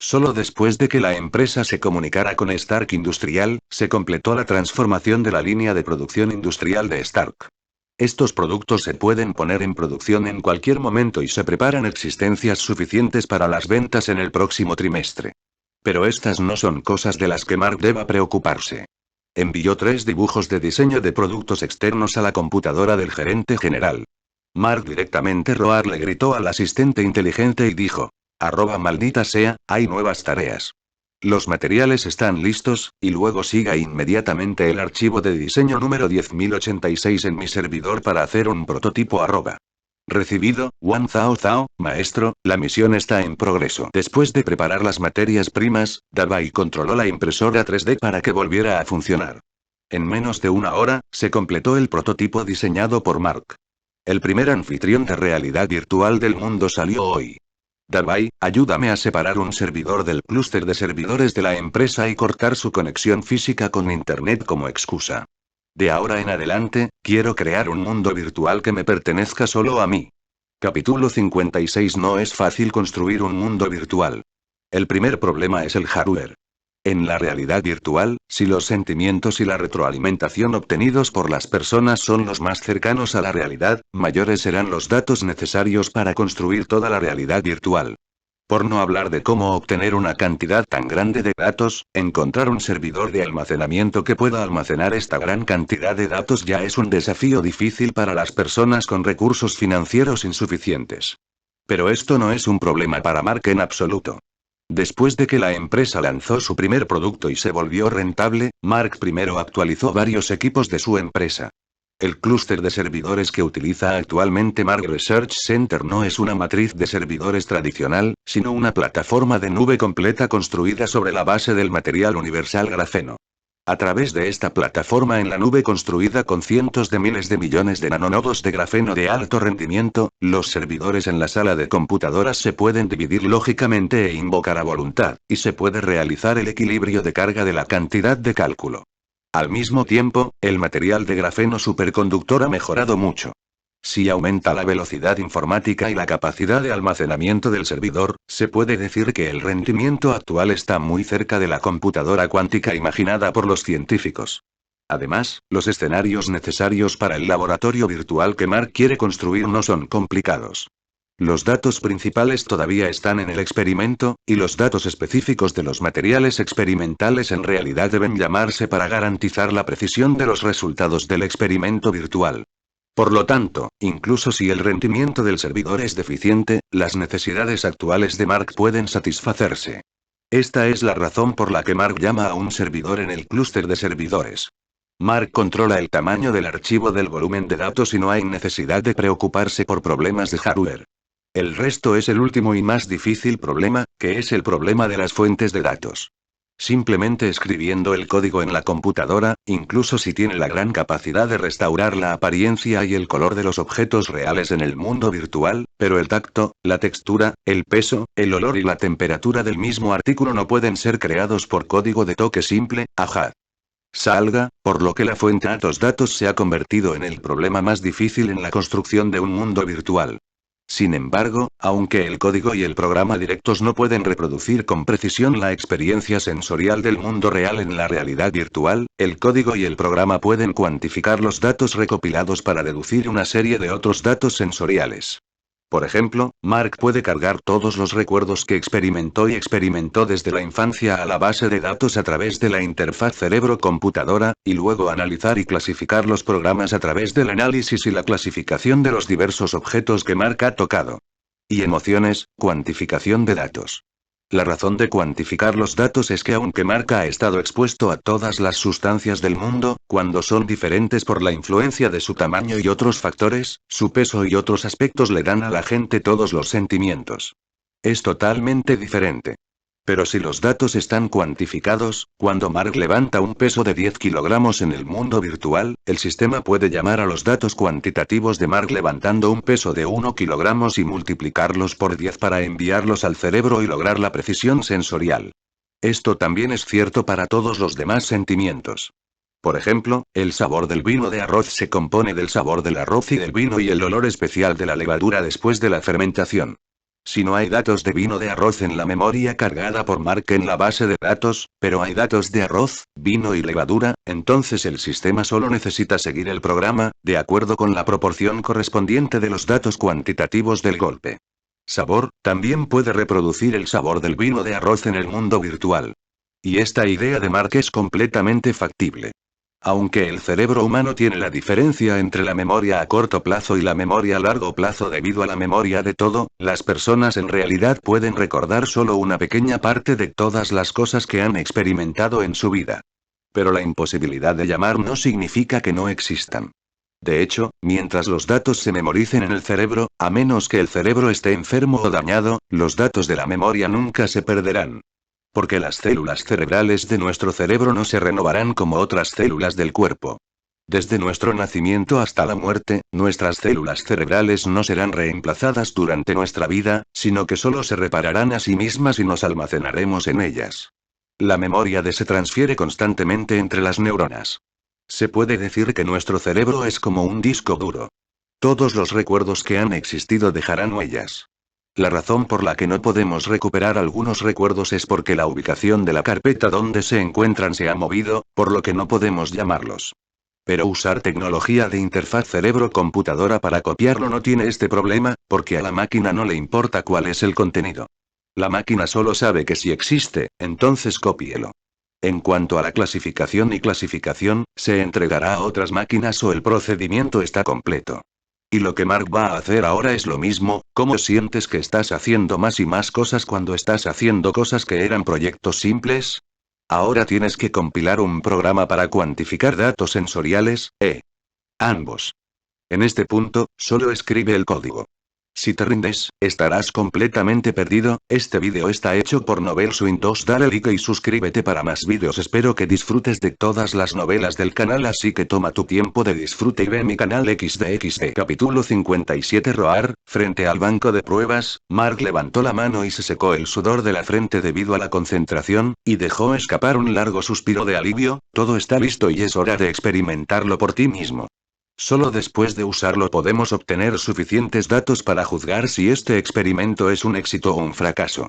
Solo después de que la empresa se comunicara con Stark Industrial, se completó la transformación de la línea de producción industrial de Stark. Estos productos se pueden poner en producción en cualquier momento y se preparan existencias suficientes para las ventas en el próximo trimestre. Pero estas no son cosas de las que Mark deba preocuparse. Envió 3 dibujos de diseño de productos externos a la computadora del gerente general. Mark directamente Roar le gritó al asistente inteligente y dijo: ¡maldita sea, hay nuevas tareas! Los materiales están listos, y luego siga inmediatamente el archivo de diseño número 10086 en mi servidor para hacer un prototipo. Recibido, Wan Zhao Zhao, maestro, la misión está en progreso. Después de preparar las materias primas, Davai controló la impresora 3D para que volviera a funcionar. En menos de una hora, se completó el prototipo diseñado por Mark. El primer anfitrión de realidad virtual del mundo salió hoy. Davai, ayúdame a separar un servidor del clúster de servidores de la empresa y cortar su conexión física con Internet como excusa. De ahora en adelante, quiero crear un mundo virtual que me pertenezca solo a mí. Capítulo 56. No es fácil construir un mundo virtual. El primer problema es el hardware. En la realidad virtual, si los sentimientos y la retroalimentación obtenidos por las personas son los más cercanos a la realidad, mayores serán los datos necesarios para construir toda la realidad virtual. Por no hablar de cómo obtener una cantidad tan grande de datos, encontrar un servidor de almacenamiento que pueda almacenar esta gran cantidad de datos ya es un desafío difícil para las personas con recursos financieros insuficientes. Pero esto no es un problema para Mark en absoluto. Después de que la empresa lanzó su primer producto y se volvió rentable, Mark primero actualizó varios equipos de su empresa. El clúster de servidores que utiliza actualmente Mark Research Center no es una matriz de servidores tradicional, sino una plataforma de nube completa construida sobre la base del material universal grafeno. A través de esta plataforma en la nube construida con cientos de miles de millones de nanonodos de grafeno de alto rendimiento, los servidores en la sala de computadoras se pueden dividir lógicamente e invocar a voluntad, y se puede realizar el equilibrio de carga de la cantidad de cálculo. Al mismo tiempo, el material de grafeno superconductor ha mejorado mucho. Si aumenta la velocidad informática y la capacidad de almacenamiento del servidor, se puede decir que el rendimiento actual está muy cerca de la computadora cuántica imaginada por los científicos. Además, los escenarios necesarios para el laboratorio virtual que Mark quiere construir no son complicados. Los datos principales todavía están en el experimento, y los datos específicos de los materiales experimentales en realidad deben llamarse para garantizar la precisión de los resultados del experimento virtual. Por lo tanto, incluso si el rendimiento del servidor es deficiente, las necesidades actuales de Mark pueden satisfacerse. Esta es la razón por la que Mark llama a un servidor en el clúster de servidores. Mark controla el tamaño del archivo del volumen de datos y no hay necesidad de preocuparse por problemas de hardware. El resto es el último y más difícil problema, que es el problema de las fuentes de datos. Simplemente escribiendo el código en la computadora, incluso si tiene la gran capacidad de restaurar la apariencia y el color de los objetos reales en el mundo virtual, pero el tacto, la textura, el peso, el olor y la temperatura del mismo artículo no pueden ser creados por código de toque simple, ajá. Salga, por lo que la fuente de datos se ha convertido en el problema más difícil en la construcción de un mundo virtual. Sin embargo, aunque el código y el programa directos no pueden reproducir con precisión la experiencia sensorial del mundo real en la realidad virtual, el código y el programa pueden cuantificar los datos recopilados para deducir una serie de otros datos sensoriales. Por ejemplo, Mark puede cargar todos los recuerdos que experimentó desde la infancia a la base de datos a través de la interfaz cerebro-computadora, y luego analizar y clasificar los programas a través del análisis y la clasificación de los diversos objetos que Mark ha tocado. Y emociones, cuantificación de datos. La razón de cuantificar los datos es que aunque Mark ha estado expuesto a todas las sustancias del mundo, cuando son diferentes por la influencia de su tamaño y otros factores, su peso y otros aspectos le dan a la gente todos los sentimientos. Es totalmente diferente. Pero si los datos están cuantificados, cuando Mark levanta un peso de 10 kilogramos en el mundo virtual, el sistema puede llamar a los datos cuantitativos de Mark levantando un peso de 1 kilogramos y multiplicarlos por 10 para enviarlos al cerebro y lograr la precisión sensorial. Esto también es cierto para todos los demás sentimientos. Por ejemplo, el sabor del vino de arroz se compone del sabor del arroz y del vino y el olor especial de la levadura después de la fermentación. Si no hay datos de vino de arroz en la memoria cargada por Mark en la base de datos, pero hay datos de arroz, vino y levadura, entonces el sistema solo necesita seguir el programa, de acuerdo con la proporción correspondiente de los datos cuantitativos del golpe. Sabor, también puede reproducir el sabor del vino de arroz en el mundo virtual. Y esta idea de Mark es completamente factible. Aunque el cerebro humano tiene la diferencia entre la memoria a corto plazo y la memoria a largo plazo debido a la memoria de todo, las personas en realidad pueden recordar solo una pequeña parte de todas las cosas que han experimentado en su vida. Pero la imposibilidad de llamar no significa que no existan. De hecho, mientras los datos se memoricen en el cerebro, a menos que el cerebro esté enfermo o dañado, los datos de la memoria nunca se perderán. Porque las células cerebrales de nuestro cerebro no se renovarán como otras células del cuerpo. Desde nuestro nacimiento hasta la muerte, nuestras células cerebrales no serán reemplazadas durante nuestra vida, sino que solo se repararán a sí mismas y nos almacenaremos en ellas. La memoria se transfiere constantemente entre las neuronas. Se puede decir que nuestro cerebro es como un disco duro. Todos los recuerdos que han existido dejarán huellas. La razón por la que no podemos recuperar algunos recuerdos es porque la ubicación de la carpeta donde se encuentran se ha movido, por lo que no podemos llamarlos. Pero usar tecnología de interfaz cerebro-computadora para copiarlo no tiene este problema, porque a la máquina no le importa cuál es el contenido. La máquina solo sabe que si existe, entonces cópielo. En cuanto a la clasificación y clasificación, se entregará a otras máquinas o el procedimiento está completo. Y lo que Mark va a hacer ahora es lo mismo. ¿Cómo sientes que estás haciendo más y más cosas cuando estás haciendo cosas que eran proyectos simples? Ahora tienes que compilar un programa para cuantificar datos sensoriales, ambos. En este punto, solo escribe el código. Si te rindes, estarás completamente perdido. Este vídeo está hecho por Novel Swing 2. Dale like y suscríbete para más vídeos. Espero que disfrutes de todas las novelas del canal, así que toma tu tiempo de disfrute y ve mi canal XDXD. Capítulo 57. Roar. Frente al banco de pruebas, Mark levantó la mano y se secó el sudor de la frente debido a la concentración, y dejó escapar un largo suspiro de alivio. Todo está listo y es hora de experimentarlo por ti mismo. Solo después de usarlo podemos obtener suficientes datos para juzgar si este experimento es un éxito o un fracaso.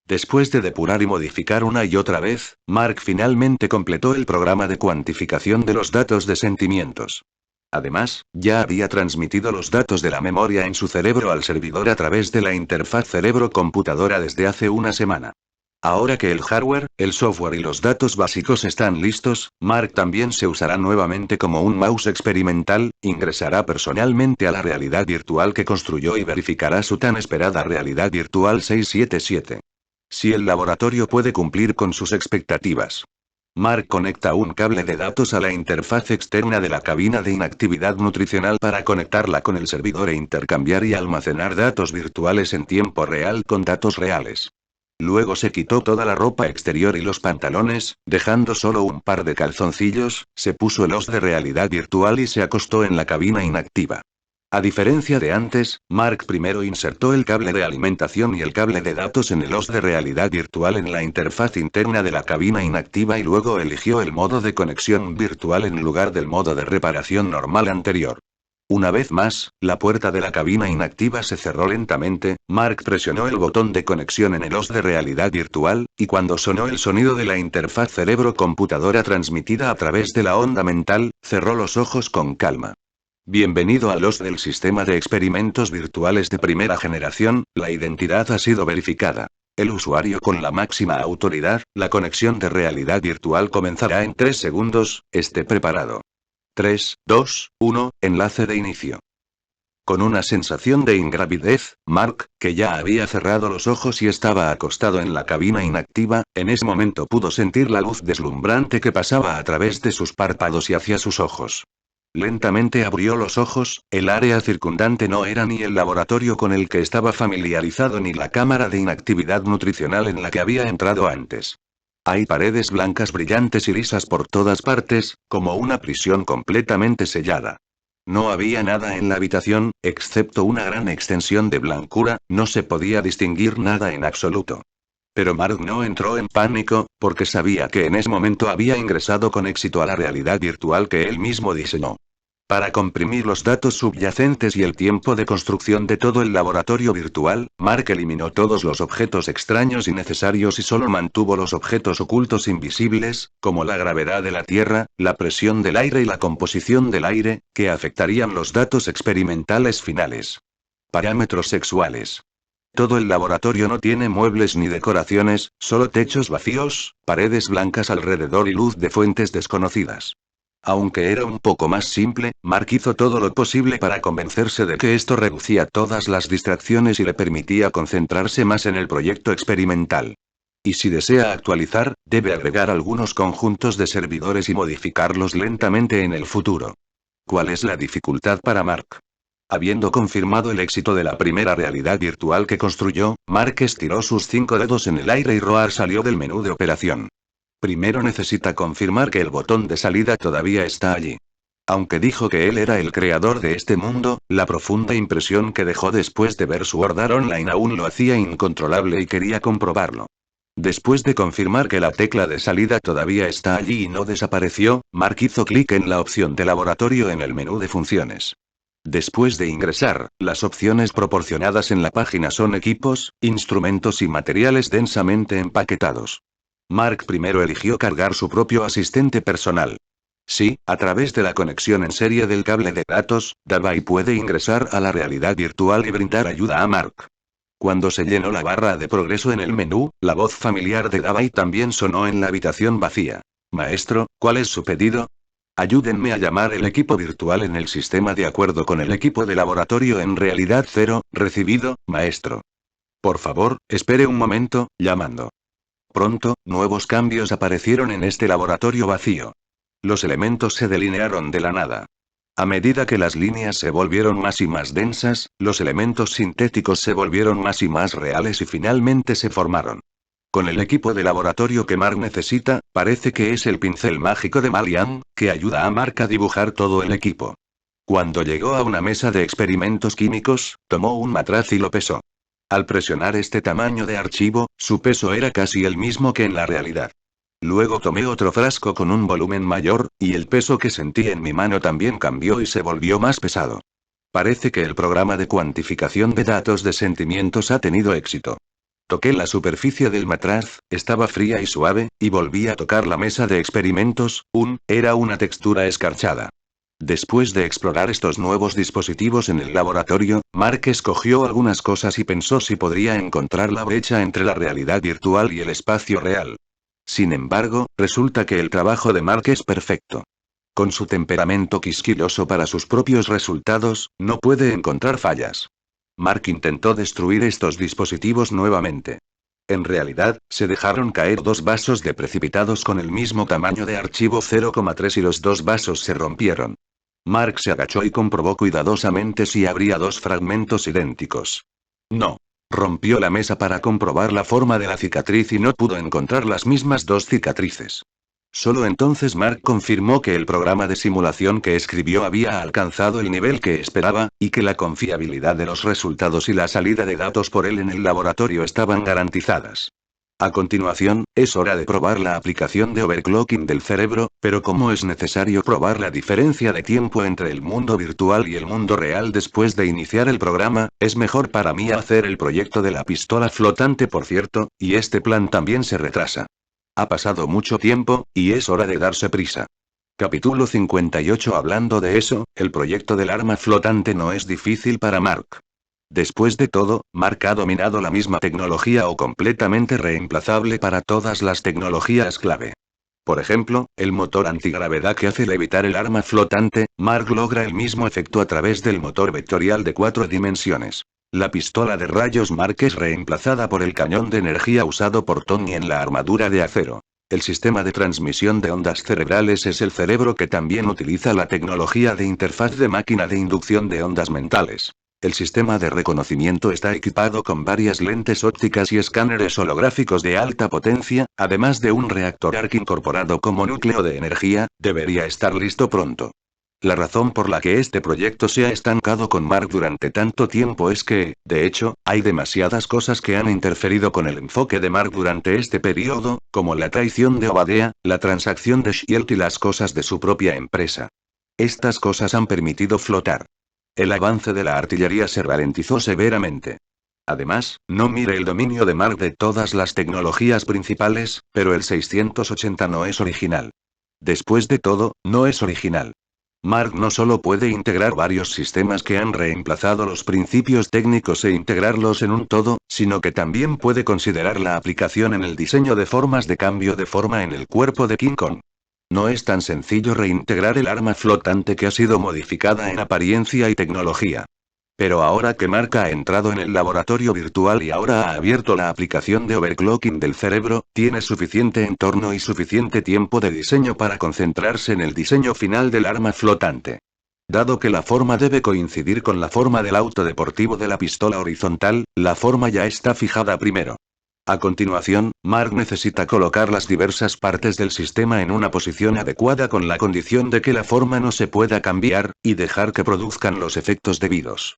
Después de depurar y modificar una y otra vez, Mark finalmente completó el programa de cuantificación de los datos de sentimientos. Además, ya había transmitido los datos de la memoria en su cerebro al servidor a través de la interfaz cerebro-computadora desde hace una semana. Ahora que el hardware, el software y los datos básicos están listos, Mark también se usará nuevamente como un mouse experimental, ingresará personalmente a la realidad virtual que construyó y verificará su tan esperada realidad virtual 677. Si el laboratorio puede cumplir con sus expectativas. Mark conecta un cable de datos a la interfaz externa de la cabina de inactividad nutricional para conectarla con el servidor e intercambiar y almacenar datos virtuales en tiempo real con datos reales. Luego se quitó toda la ropa exterior y los pantalones, dejando solo un par de calzoncillos, se puso el OS de realidad virtual y se acostó en la cabina inactiva. A diferencia de antes, Mark primero insertó el cable de alimentación y el cable de datos en el OS de realidad virtual en la interfaz interna de la cabina inactiva y luego eligió el modo de conexión virtual en lugar del modo de reparación normal anterior. Una vez más, la puerta de la cabina inactiva se cerró lentamente. Mark presionó el botón de conexión en el OS de realidad virtual, y cuando sonó el sonido de la interfaz cerebro-computadora transmitida a través de la onda mental, cerró los ojos con calma. Bienvenido al OS del sistema de experimentos virtuales de primera generación. La identidad ha sido verificada. El usuario con la máxima autoridad, la conexión de realidad virtual comenzará en 3 segundos, esté preparado. 3, 2, 1, enlace de inicio. Con una sensación de ingravidez, Mark, que ya había cerrado los ojos y estaba acostado en la cabina inactiva, en ese momento pudo sentir la luz deslumbrante que pasaba a través de sus párpados y hacia sus ojos. Lentamente abrió los ojos. El área circundante no era ni el laboratorio con el que estaba familiarizado ni la cámara de inactividad nutricional en la que había entrado antes. Hay paredes blancas brillantes y lisas por todas partes, como una prisión completamente sellada. No había nada en la habitación, excepto una gran extensión de blancura, no se podía distinguir nada en absoluto. Pero Mark no entró en pánico, porque sabía que en ese momento había ingresado con éxito a la realidad virtual que él mismo diseñó. Para comprimir los datos subyacentes y el tiempo de construcción de todo el laboratorio virtual, Mark eliminó todos los objetos extraños y necesarios y solo mantuvo los objetos ocultos invisibles, como la gravedad de la Tierra, la presión del aire y la composición del aire, que afectarían los datos experimentales finales. Parámetros sexuales. Todo el laboratorio no tiene muebles ni decoraciones, solo techos vacíos, paredes blancas alrededor y luz de fuentes desconocidas. Aunque era un poco más simple, Mark hizo todo lo posible para convencerse de que esto reducía todas las distracciones y le permitía concentrarse más en el proyecto experimental. Y si desea actualizar, debe agregar algunos conjuntos de servidores y modificarlos lentamente en el futuro. ¿Cuál es la dificultad para Mark? Habiendo confirmado el éxito de la primera realidad virtual que construyó, Mark estiró sus 5 dedos en el aire y Roar salió del menú de operación. Primero necesita confirmar que el botón de salida todavía está allí. Aunque dijo que él era el creador de este mundo, la profunda impresión que dejó después de ver Sword Art Online aún lo hacía incontrolable y quería comprobarlo. Después de confirmar que la tecla de salida todavía está allí y no desapareció, Mark hizo clic en la opción de laboratorio en el menú de funciones. Después de ingresar, las opciones proporcionadas en la página son equipos, instrumentos y materiales densamente empaquetados. Mark primero eligió cargar su propio asistente personal. Sí, a través de la conexión en serie del cable de datos, Davai puede ingresar a la realidad virtual y brindar ayuda a Mark. Cuando se llenó la barra de progreso en el menú, la voz familiar de Davai también sonó en la habitación vacía. Maestro, ¿cuál es su pedido? Ayúdenme a llamar el equipo virtual en el sistema de acuerdo con el equipo de laboratorio en realidad cero, recibido, maestro. Por favor, espere un momento, llamando. Pronto, nuevos cambios aparecieron en este laboratorio vacío. Los elementos se delinearon de la nada. A medida que las líneas se volvieron más y más densas, los elementos sintéticos se volvieron más y más reales y finalmente se formaron. Con el equipo de laboratorio que Mark necesita, parece que es el pincel mágico de Malian, que ayuda a Mark a dibujar todo el equipo. Cuando llegó a una mesa de experimentos químicos, tomó un matraz y lo pesó. Al presionar este tamaño de archivo, su peso era casi el mismo que en la realidad. Luego tomé otro frasco con un volumen mayor, y el peso que sentí en mi mano también cambió y se volvió más pesado. Parece que el programa de cuantificación de datos de sentimientos ha tenido éxito. Toqué la superficie del matraz, estaba fría y suave, y volví a tocar la mesa de experimentos, era una textura escarchada. Después de explorar estos nuevos dispositivos en el laboratorio, Mark escogió algunas cosas y pensó si podría encontrar la brecha entre la realidad virtual y el espacio real. Sin embargo, resulta que el trabajo de Mark es perfecto. Con su temperamento quisquilloso para sus propios resultados, no puede encontrar fallas. Mark intentó destruir estos dispositivos nuevamente. En realidad, se dejaron caer dos vasos de precipitados con el mismo tamaño de archivo 0,3 y los dos vasos se rompieron. Mark se agachó y comprobó cuidadosamente si habría dos fragmentos idénticos. No. Rompió la mesa para comprobar la forma de la cicatriz y no pudo encontrar las mismas dos cicatrices. Solo entonces Mark confirmó que el programa de simulación que escribió había alcanzado el nivel que esperaba, y que la confiabilidad de los resultados y la salida de datos por él en el laboratorio estaban garantizadas. A continuación, es hora de probar la aplicación de overclocking del cerebro, pero como es necesario probar la diferencia de tiempo entre el mundo virtual y el mundo real después de iniciar el programa, es mejor para mí hacer el proyecto de la pistola flotante por cierto, y este plan también se retrasa. Ha pasado mucho tiempo, y es hora de darse prisa. Capítulo 58. Hablando de eso, el proyecto del arma flotante no es difícil para Mark. Después de todo, Mark ha dominado la misma tecnología o completamente reemplazable para todas las tecnologías clave. Por ejemplo, el motor antigravedad que hace levitar el arma flotante, Mark logra el mismo efecto a través del motor vectorial de 4 dimensiones. La pistola de rayos Mark es reemplazada por el cañón de energía usado por Tony en la armadura de acero. El sistema de transmisión de ondas cerebrales es el cerebro que también utiliza la tecnología de interfaz de máquina de inducción de ondas mentales. El sistema de reconocimiento está equipado con varias lentes ópticas y escáneres holográficos de alta potencia, además de un reactor ARC incorporado como núcleo de energía, debería estar listo pronto. La razón por la que este proyecto se ha estancado con Mark durante tanto tiempo es que, de hecho, hay demasiadas cosas que han interferido con el enfoque de Mark durante este periodo, como la traición de Obadiah, la transacción de Shield y las cosas de su propia empresa. Estas cosas han permitido flotar. El avance de la artillería se ralentizó severamente. Además, no mire el dominio de Mark de todas las tecnologías principales, pero el 680 no es original. Después de todo, no es original. Mark no solo puede integrar varios sistemas que han reemplazado los principios técnicos e integrarlos en un todo, sino que también puede considerar la aplicación en el diseño de formas de cambio de forma en el cuerpo de King Kong. No es tan sencillo reintegrar el arma flotante que ha sido modificada en apariencia y tecnología. Pero ahora que Mark ha entrado en el laboratorio virtual y ahora ha abierto la aplicación de overclocking del cerebro, tiene suficiente entorno y suficiente tiempo de diseño para concentrarse en el diseño final del arma flotante. Dado que la forma debe coincidir con la forma del auto deportivo de la pistola horizontal, la forma ya está fijada primero. A continuación, Mark necesita colocar las diversas partes del sistema en una posición adecuada con la condición de que la forma no se pueda cambiar, y dejar que produzcan los efectos debidos.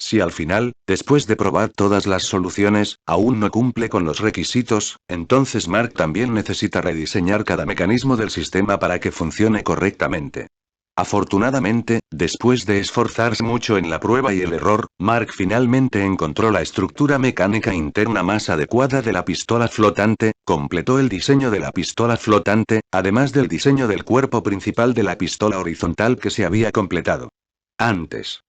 Si al final, después de probar todas las soluciones, aún no cumple con los requisitos, entonces Mark también necesita rediseñar cada mecanismo del sistema para que funcione correctamente. Afortunadamente, después de esforzarse mucho en la prueba y el error, Mark finalmente encontró la estructura mecánica interna más adecuada de la pistola flotante, completó el diseño de la pistola flotante, además del diseño del cuerpo principal de la pistola horizontal que se había completado antes.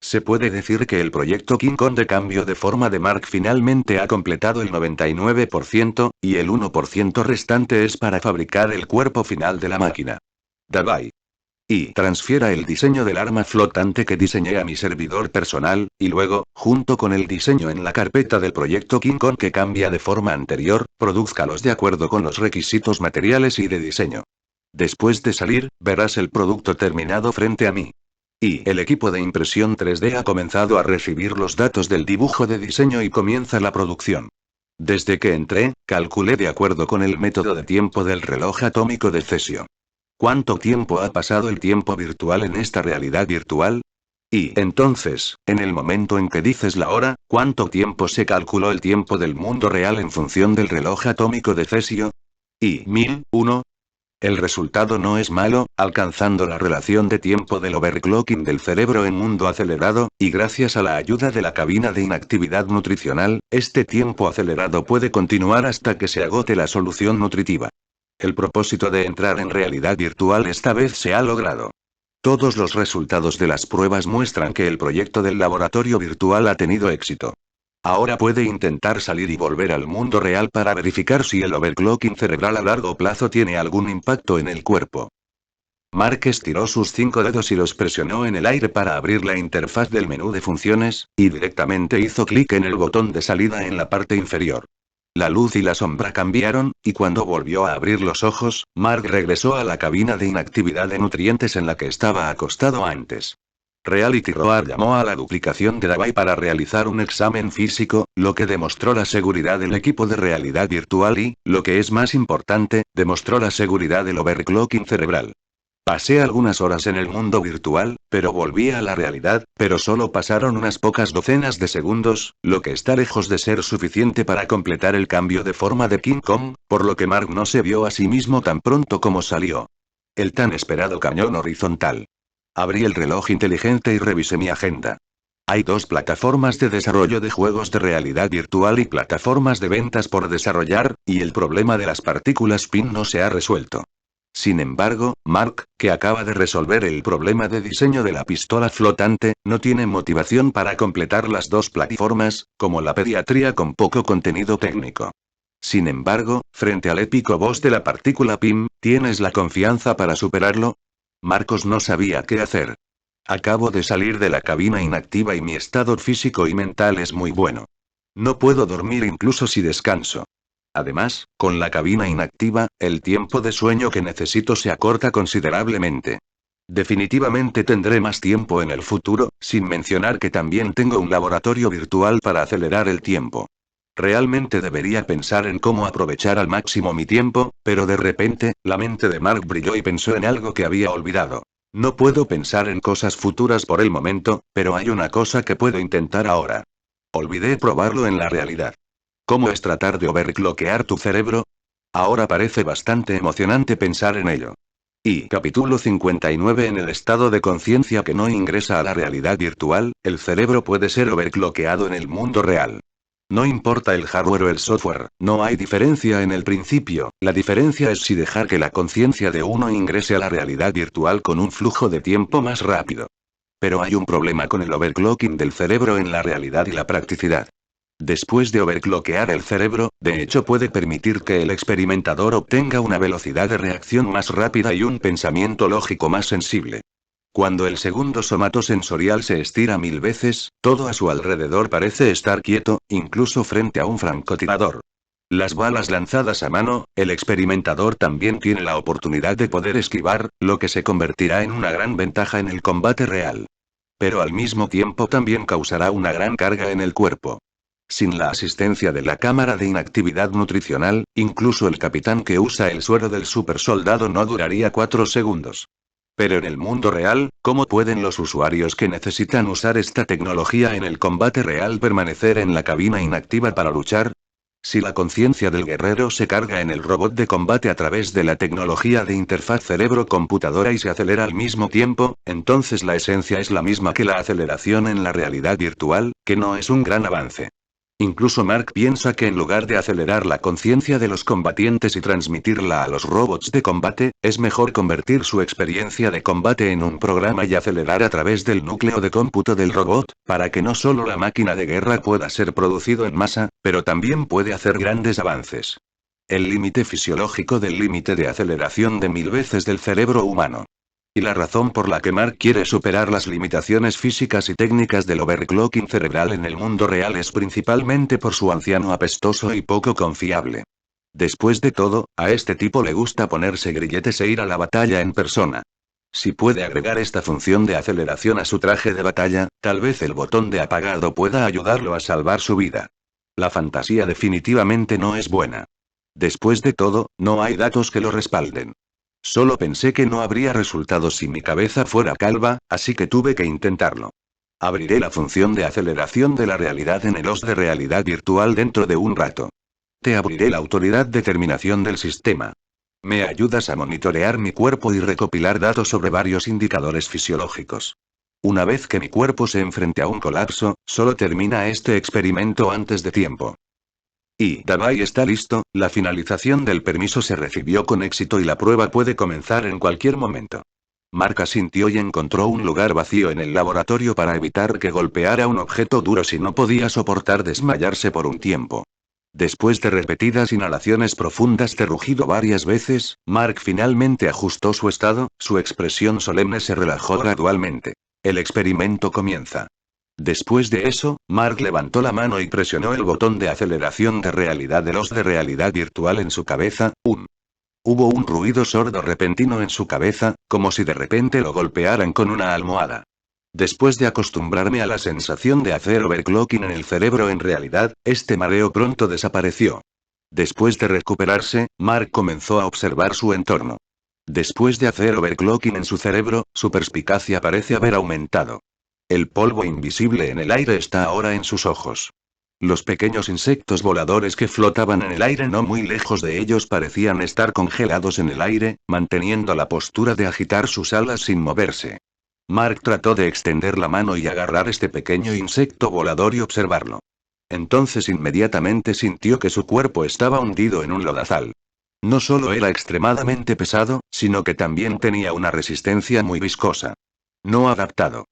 Se puede decir que el proyecto King Kong de cambio de forma de Mark finalmente ha completado el 99%, y el 1% restante es para fabricar el cuerpo final de la máquina. Davai. Y transfiera el diseño del arma flotante que diseñé a mi servidor personal, y luego, junto con el diseño en la carpeta del proyecto King Kong que cambia de forma anterior, produzcalos de acuerdo con los requisitos materiales y de diseño. Después de salir, verás el producto terminado frente a mí. Y el equipo de impresión 3D ha comenzado a recibir los datos del dibujo de diseño y comienza la producción. Desde que entré, calculé de acuerdo con el método de tiempo del reloj atómico de cesio. ¿Cuánto tiempo ha pasado el tiempo virtual en esta realidad virtual? Y entonces, en el momento en que dices la hora, ¿cuánto tiempo se calculó el tiempo del mundo real en función del reloj atómico de cesio? Y 1001. El resultado no es malo, alcanzando la relación de tiempo del overclocking del cerebro en mundo acelerado, y gracias a la ayuda de la cabina de inactividad nutricional, este tiempo acelerado puede continuar hasta que se agote la solución nutritiva. El propósito de entrar en realidad virtual esta vez se ha logrado. Todos los resultados de las pruebas muestran que el proyecto del laboratorio virtual ha tenido éxito. Ahora puede intentar salir y volver al mundo real para verificar si el overclocking cerebral a largo plazo tiene algún impacto en el cuerpo. Mark estiró sus 5 dedos y los presionó en el aire para abrir la interfaz del menú de funciones, y directamente hizo clic en el botón de salida en la parte inferior. La luz y la sombra cambiaron, y cuando volvió a abrir los ojos, Mark regresó a la cabina de inactividad de nutrientes en la que estaba acostado antes. Reality Roar llamó a la duplicación de Davai para realizar un examen físico, lo que demostró la seguridad del equipo de realidad virtual y, lo que es más importante, demostró la seguridad del overclocking cerebral. Pasé algunas horas en el mundo virtual, pero volví a la realidad, pero solo pasaron unas pocas docenas de segundos, lo que está lejos de ser suficiente para completar el cambio de forma de King Kong, por lo que Mark no se vio a sí mismo tan pronto como salió. El tan esperado cañón horizontal. Abrí el reloj inteligente y revisé mi agenda. Hay 2 plataformas de desarrollo de juegos de realidad virtual y plataformas de ventas por desarrollar, y el problema de las partículas PIN no se ha resuelto. Sin embargo, Mark, que acaba de resolver el problema de diseño de la pistola flotante, no tiene motivación para completar las 2 plataformas, como la pediatría con poco contenido técnico. Sin embargo, frente al épico boss de la partícula PIM, ¿tienes la confianza para superarlo? Marcos no sabía qué hacer. Acabo de salir de la cabina inactiva y mi estado físico y mental es muy bueno. No puedo dormir incluso si descanso. Además, con la cabina inactiva, el tiempo de sueño que necesito se acorta considerablemente. Definitivamente tendré más tiempo en el futuro, sin mencionar que también tengo un laboratorio virtual para acelerar el tiempo. Realmente debería pensar en cómo aprovechar al máximo mi tiempo, pero de repente, la mente de Mark brilló y pensó en algo que había olvidado. No puedo pensar en cosas futuras por el momento, pero hay una cosa que puedo intentar ahora. Olvidé probarlo en la realidad. ¿Cómo es tratar de overclockear tu cerebro? Ahora parece bastante emocionante pensar en ello. Y capítulo 59. En el estado de conciencia que no ingresa a la realidad virtual, el cerebro puede ser overclockeado en el mundo real. No importa el hardware o el software, no hay diferencia en el principio, la diferencia es si dejar que la conciencia de uno ingrese a la realidad virtual con un flujo de tiempo más rápido. Pero hay un problema con el overclocking del cerebro en la realidad y la practicidad. Después de overclockear el cerebro, de hecho puede permitir que el experimentador obtenga una velocidad de reacción más rápida y un pensamiento lógico más sensible. Cuando el segundo somatosensorial se estira 1000 veces, todo a su alrededor parece estar quieto, incluso frente a un francotirador. Las balas lanzadas a mano, el experimentador también tiene la oportunidad de poder esquivar, lo que se convertirá en una gran ventaja en el combate real. Pero al mismo tiempo también causará una gran carga en el cuerpo. Sin la asistencia de la cámara de inactividad nutricional, incluso el capitán que usa el suero del supersoldado no duraría 4 segundos. Pero en el mundo real, ¿cómo pueden los usuarios que necesitan usar esta tecnología en el combate real permanecer en la cabina inactiva para luchar? Si la conciencia del guerrero se carga en el robot de combate a través de la tecnología de interfaz cerebro-computadora y se acelera al mismo tiempo, entonces la esencia es la misma que la aceleración en la realidad virtual, que no es un gran avance. Incluso Mark piensa que en lugar de acelerar la conciencia de los combatientes y transmitirla a los robots de combate, es mejor convertir su experiencia de combate en un programa y acelerar a través del núcleo de cómputo del robot, para que no solo la máquina de guerra pueda ser producido en masa, pero también puede hacer grandes avances. El límite fisiológico del límite de aceleración de 1000 veces del cerebro humano. Y la razón por la que Mark quiere superar las limitaciones físicas y técnicas del overclocking cerebral en el mundo real es principalmente por su anciano apestoso y poco confiable. Después de todo, a este tipo le gusta ponerse grilletes e ir a la batalla en persona. Si puede agregar esta función de aceleración a su traje de batalla, tal vez el botón de apagado pueda ayudarlo a salvar su vida. La fantasía definitivamente no es buena. Después de todo, no hay datos que lo respalden. Solo pensé que no habría resultado si mi cabeza fuera calva, así que tuve que intentarlo. Abriré la función de aceleración de la realidad en el OS de realidad virtual dentro de un rato. Te abriré la autoridad de terminación del sistema. Me ayudas a monitorear mi cuerpo y recopilar datos sobre varios indicadores fisiológicos. Una vez que mi cuerpo se enfrente a un colapso, solo termina este experimento antes de tiempo. Y Davai está listo, la finalización del permiso se recibió con éxito y la prueba puede comenzar en cualquier momento. Mark asintió y encontró un lugar vacío en el laboratorio para evitar que golpeara un objeto duro si no podía soportar desmayarse por un tiempo. Después de repetidas inhalaciones profundas de rugido varias veces, Mark finalmente ajustó su estado, su expresión solemne se relajó gradualmente. El experimento comienza. Después de eso, Mark levantó la mano y presionó el botón de aceleración de realidad de los de realidad virtual en su cabeza. Hubo un ruido sordo repentino en su cabeza, como si de repente lo golpearan con una almohada. Después de acostumbrarme a la sensación de hacer overclocking en el cerebro en realidad, este mareo pronto desapareció. Después de recuperarse, Mark comenzó a observar su entorno. Después de hacer overclocking en su cerebro, su perspicacia parece haber aumentado. El polvo invisible en el aire está ahora en sus ojos. Los pequeños insectos voladores que flotaban en el aire no muy lejos de ellos parecían estar congelados en el aire, manteniendo la postura de agitar sus alas sin moverse. Mark trató de extender la mano y agarrar este pequeño insecto volador y observarlo. Entonces inmediatamente sintió que su cuerpo estaba hundido en un lodazal. No solo era extremadamente pesado, sino que también tenía una resistencia muy viscosa. No adaptado.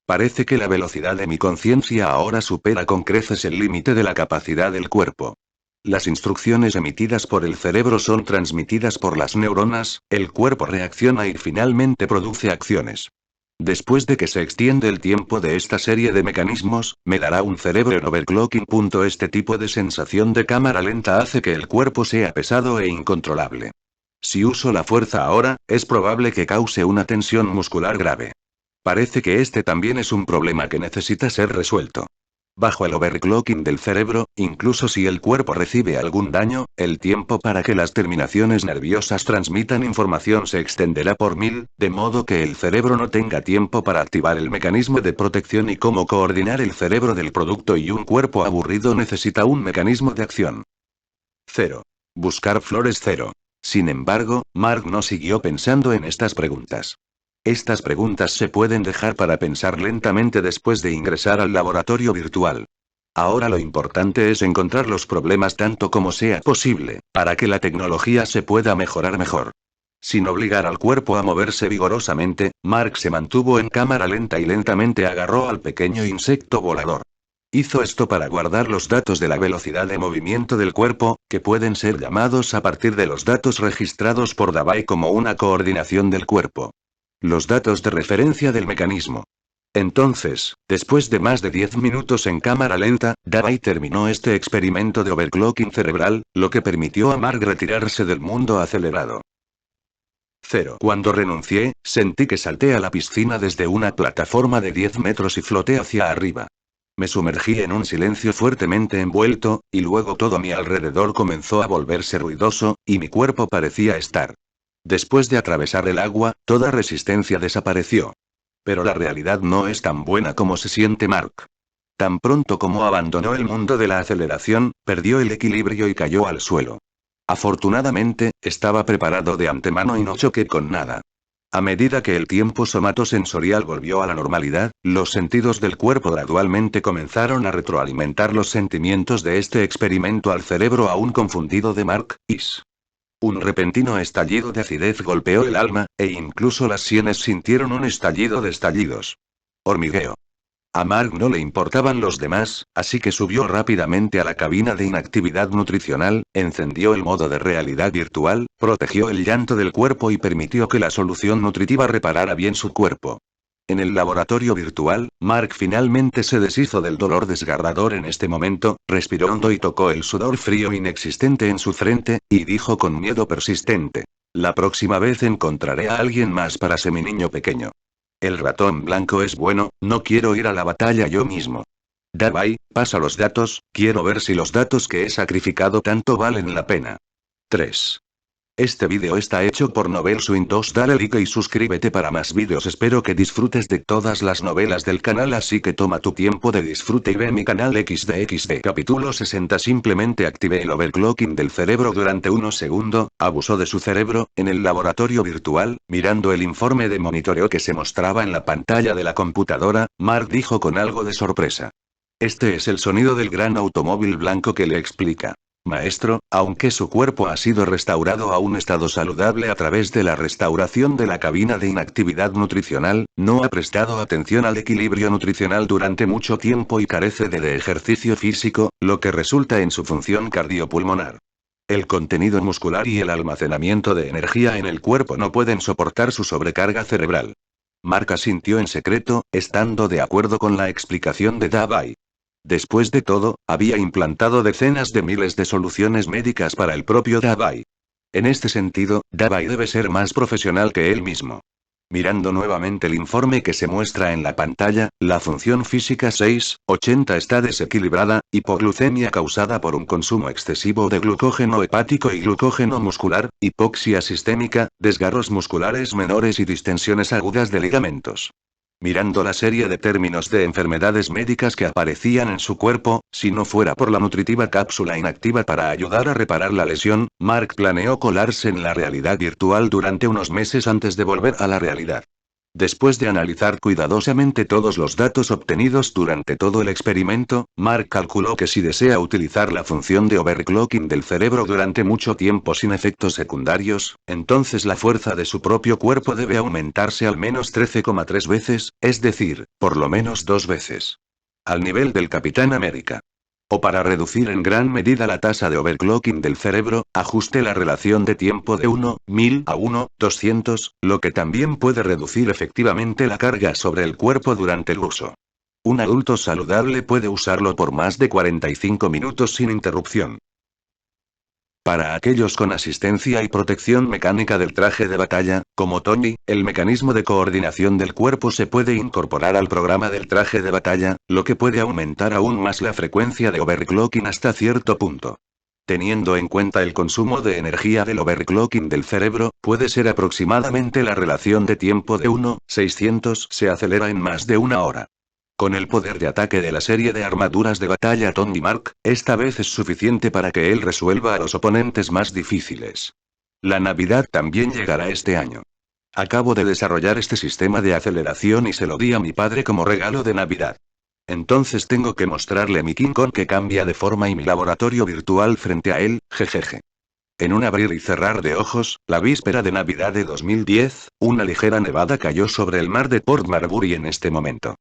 Parece que la velocidad de mi conciencia ahora supera con creces el límite de la capacidad del cuerpo. Las instrucciones emitidas por el cerebro son transmitidas por las neuronas, el cuerpo reacciona y finalmente produce acciones. Después de que se extiende el tiempo de esta serie de mecanismos, me dará un cerebro en overclocking. Este tipo de sensación de cámara lenta hace que el cuerpo sea pesado e incontrolable. Si uso la fuerza ahora, es probable que cause una tensión muscular grave. Parece que este también es un problema que necesita ser resuelto. Bajo el overclocking del cerebro, incluso si el cuerpo recibe algún daño, el tiempo para que las terminaciones nerviosas transmitan información se extenderá por 1000, de modo que el cerebro no tenga tiempo para activar el mecanismo de protección y cómo coordinar el cerebro del producto y un cuerpo aburrido necesita un mecanismo de acción. 0. Buscar flores 0. Sin embargo, Mark no siguió pensando en estas preguntas. Estas preguntas se pueden dejar para pensar lentamente después de ingresar al laboratorio virtual. Ahora lo importante es encontrar los problemas tanto como sea posible, para que la tecnología se pueda mejorar mejor. Sin obligar al cuerpo a moverse vigorosamente, Mark se mantuvo en cámara lenta y lentamente agarró al pequeño insecto volador. Hizo esto para guardar los datos de la velocidad de movimiento del cuerpo, que pueden ser llamados a partir de los datos registrados por Davai como una coordinación del cuerpo. Los datos de referencia del mecanismo. Entonces, después de más de 10 minutos en cámara lenta, Davai terminó este experimento de overclocking cerebral, lo que permitió a Mark retirarse del mundo acelerado. 0. Cuando renuncié, sentí que salté a la piscina desde una plataforma de 10 metros y floté hacia arriba. Me sumergí en un silencio fuertemente envuelto, y luego todo a mi alrededor comenzó a volverse ruidoso, y mi cuerpo parecía estar Después de atravesar el agua, toda resistencia desapareció. Pero la realidad no es tan buena como se siente Mark. Tan pronto como abandonó el mundo de la aceleración, perdió el equilibrio y cayó al suelo. Afortunadamente, estaba preparado de antemano y no choqué con nada. A medida que el tiempo somatosensorial volvió a la normalidad, los sentidos del cuerpo gradualmente comenzaron a retroalimentar los sentimientos de este experimento al cerebro aún confundido de Mark Is. Un repentino estallido de acidez golpeó el alma, e incluso las sienes sintieron un estallido de estallidos. Hormigueo. A Mark no le importaban los demás, así que subió rápidamente a la cabina de inactividad nutricional, encendió el modo de realidad virtual, protegió el llanto del cuerpo y permitió que la solución nutritiva reparara bien su cuerpo. En el laboratorio virtual, Mark finalmente se deshizo del dolor desgarrador en este momento, respiró hondo y tocó el sudor frío inexistente en su frente, y dijo con miedo persistente: la próxima vez encontraré a alguien más para ser mi niño pequeño. El ratón blanco es bueno, no quiero ir a la batalla yo mismo. Davai, pasa los datos, quiero ver si los datos que he sacrificado tanto valen la pena. 3. Este vídeo está hecho por Novel Swing 2. Dale like y suscríbete para más vídeos. Espero que disfrutes de todas las novelas del canal, así que toma tu tiempo de disfrute y ve mi canal XD. Capítulo 60. Simplemente activé el overclocking del cerebro durante unos segundos, abusó de su cerebro. En el laboratorio virtual, mirando el informe de monitoreo que se mostraba en la pantalla de la computadora, Mark dijo con algo de sorpresa: este es el sonido del gran automóvil blanco que le explica. Maestro, aunque su cuerpo ha sido restaurado a un estado saludable a través de la restauración de la cabina de inactividad nutricional, no ha prestado atención al equilibrio nutricional durante mucho tiempo y carece de ejercicio físico, lo que resulta en su función cardiopulmonar. El contenido muscular y el almacenamiento de energía en el cuerpo no pueden soportar su sobrecarga cerebral. Mark asintió en secreto, estando de acuerdo con la explicación de Davai. Después de todo, había implantado decenas de miles de soluciones médicas para el propio Davai. En este sentido, Davai debe ser más profesional que él mismo. Mirando nuevamente el informe que se muestra en la pantalla, la función física 680 está desequilibrada, hipoglucemia causada por un consumo excesivo de glucógeno hepático y glucógeno muscular, hipoxia sistémica, desgarros musculares menores y distensiones agudas de ligamentos. Mirando la serie de términos de enfermedades médicas que aparecían en su cuerpo, si no fuera por la nutritiva cápsula inactiva para ayudar a reparar la lesión, Mark planeó colarse en la realidad virtual durante unos meses antes de volver a la realidad. Después de analizar cuidadosamente todos los datos obtenidos durante todo el experimento, Mark calculó que si desea utilizar la función de overclocking del cerebro durante mucho tiempo sin efectos secundarios, entonces la fuerza de su propio cuerpo debe aumentarse al menos 13,3 veces, es decir, por lo menos 2 veces. Al nivel del Capitán América. O para reducir en gran medida la tasa de overclocking del cerebro, ajuste la relación de tiempo de 1.000 a 1.200, lo que también puede reducir efectivamente la carga sobre el cuerpo durante el uso. Un adulto saludable puede usarlo por más de 45 minutos sin interrupción. Para aquellos con asistencia y protección mecánica del traje de batalla, como Tony, el mecanismo de coordinación del cuerpo se puede incorporar al programa del traje de batalla, lo que puede aumentar aún más la frecuencia de overclocking hasta cierto punto. Teniendo en cuenta el consumo de energía del overclocking del cerebro, puede ser aproximadamente la relación de tiempo de 1.600 se acelera en más de una hora. Con el poder de ataque de la serie de armaduras de batalla Tony Mark, esta vez es suficiente para que él resuelva a los oponentes más difíciles. La Navidad también llegará este año. Acabo de desarrollar este sistema de aceleración y se lo di a mi padre como regalo de Navidad. Entonces tengo que mostrarle mi King Kong que cambia de forma y mi laboratorio virtual frente a él, jejeje. En un abrir y cerrar de ojos, la víspera de Navidad de 2010, una ligera nevada cayó sobre el mar de Port Marbury en este momento.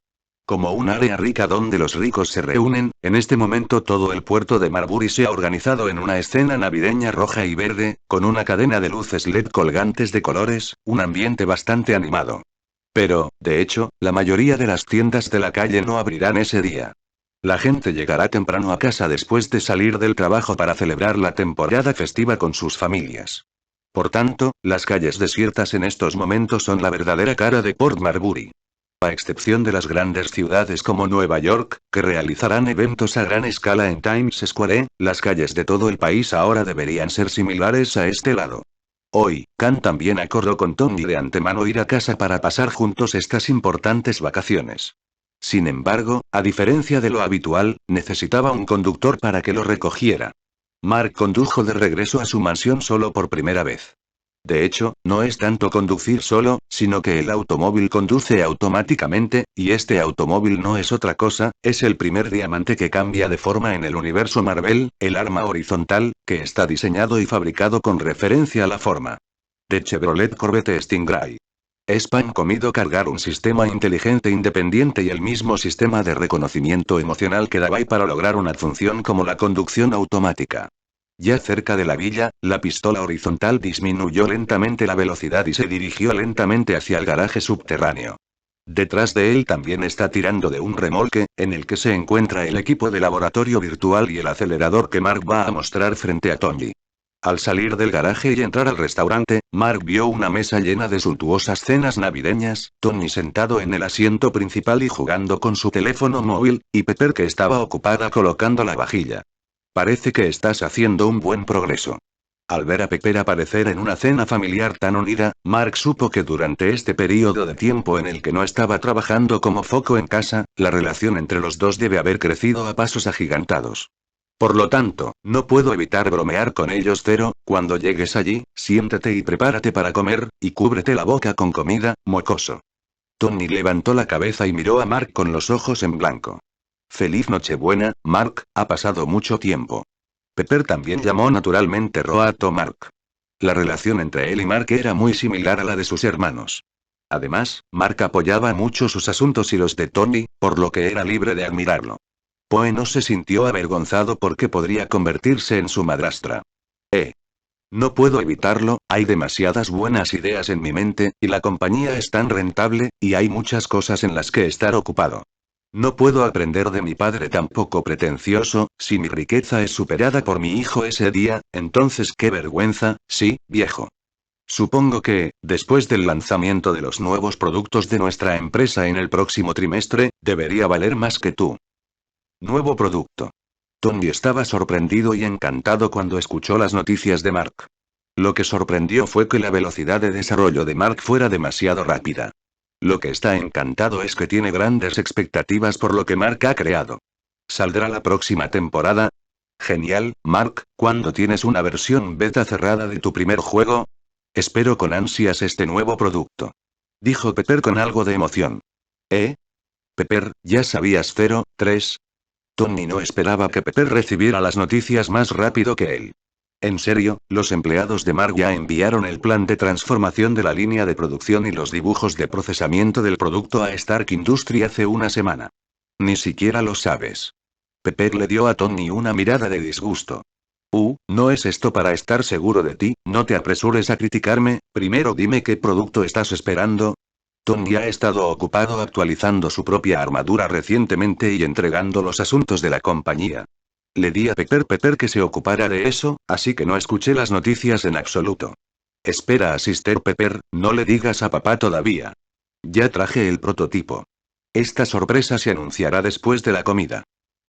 Como un área rica donde los ricos se reúnen, en este momento todo el puerto de Marbury se ha organizado en una escena navideña roja y verde, con una cadena de luces LED colgantes de colores, un ambiente bastante animado. Pero, de hecho, la mayoría de las tiendas de la calle no abrirán ese día. La gente llegará temprano a casa después de salir del trabajo para celebrar la temporada festiva con sus familias. Por tanto, las calles desiertas en estos momentos son la verdadera cara de Port Marbury. A excepción de las grandes ciudades como Nueva York, que realizarán eventos a gran escala en Times Square, las calles de todo el país ahora deberían ser similares a este lado. Hoy, Khan también acordó con Tony de antemano ir a casa para pasar juntos estas importantes vacaciones. Sin embargo, a diferencia de lo habitual, necesitaba un conductor para que lo recogiera. Mark condujo de regreso a su mansión solo por primera vez. De hecho, no es tanto conducir solo, sino que el automóvil conduce automáticamente, y este automóvil no es otra cosa, es el primer diamante que cambia de forma en el universo Marvel, el arma horizontal, que está diseñado y fabricado con referencia a la forma de Chevrolet Corvette Stingray. Es pan comido cargar un sistema inteligente independiente y el mismo sistema de reconocimiento emocional que Davai para lograr una función como la conducción automática. Ya cerca de la villa, la pistola horizontal disminuyó lentamente la velocidad y se dirigió lentamente hacia el garaje subterráneo. Detrás de él también está tirando de un remolque, en el que se encuentra el equipo de laboratorio virtual y el acelerador que Mark va a mostrar frente a Tony. Al salir del garaje y entrar al restaurante, Mark vio una mesa llena de suntuosas cenas navideñas, Tony sentado en el asiento principal y jugando con su teléfono móvil, y Pepper que estaba ocupada colocando la vajilla. Parece que estás haciendo un buen progreso. Al ver a Pepper aparecer en una cena familiar tan unida, Mark supo que durante este periodo de tiempo en el que no estaba trabajando como foco en casa, la relación entre los dos debe haber crecido a pasos agigantados. Por lo tanto, no puedo evitar bromear con ellos. Cuando llegues allí, siéntate y prepárate para comer, y cúbrete la boca con comida, mocoso. Tony levantó la cabeza y miró a Mark con los ojos en blanco. Feliz Nochebuena, Mark, ha pasado mucho tiempo. Pepper también llamó naturalmente Roato Mark. La relación entre él y Mark era muy similar a la de sus hermanos. Además, Mark apoyaba mucho sus asuntos y los de Tony, por lo que era libre de admirarlo. Poe no se sintió avergonzado porque podría convertirse en su madrastra. No puedo evitarlo, hay demasiadas buenas ideas en mi mente, y la compañía es tan rentable, y hay muchas cosas en las que estar ocupado. No puedo aprender de mi padre tan poco pretencioso, si mi riqueza es superada por mi hijo ese día, entonces qué vergüenza, sí, viejo. Supongo que, después del lanzamiento de los nuevos productos de nuestra empresa en el próximo trimestre, debería valer más que tú. Nuevo producto. Tony estaba sorprendido y encantado cuando escuchó las noticias de Mark. Lo que sorprendió fue que la velocidad de desarrollo de Mark fuera demasiado rápida. Lo que está encantado es que tiene grandes expectativas por lo que Mark ha creado. ¿Saldrá la próxima temporada? Genial, Mark, ¿cuándo tienes una versión beta cerrada de tu primer juego? Espero con ansias este nuevo producto. Dijo Pepper con algo de emoción. Pepper, ¿ya sabías 03? Tony no esperaba que Pepper recibiera las noticias más rápido que él. En serio, los empleados de Mark ya enviaron el plan de transformación de la línea de producción y los dibujos de procesamiento del producto a Stark Industry hace una semana. Ni siquiera lo sabes. Pepper le dio a Tony una mirada de disgusto. ¿No es esto para estar seguro de ti? No te apresures a criticarme, primero dime qué producto estás esperando. Tony ha estado ocupado actualizando su propia armadura recientemente y entregando los asuntos de la compañía. Le di a Pepper que se ocupara de eso, así que no escuché las noticias en absoluto. Espera a Sister Pepper, no le digas a papá todavía. Ya traje el prototipo. Esta sorpresa se anunciará después de la comida.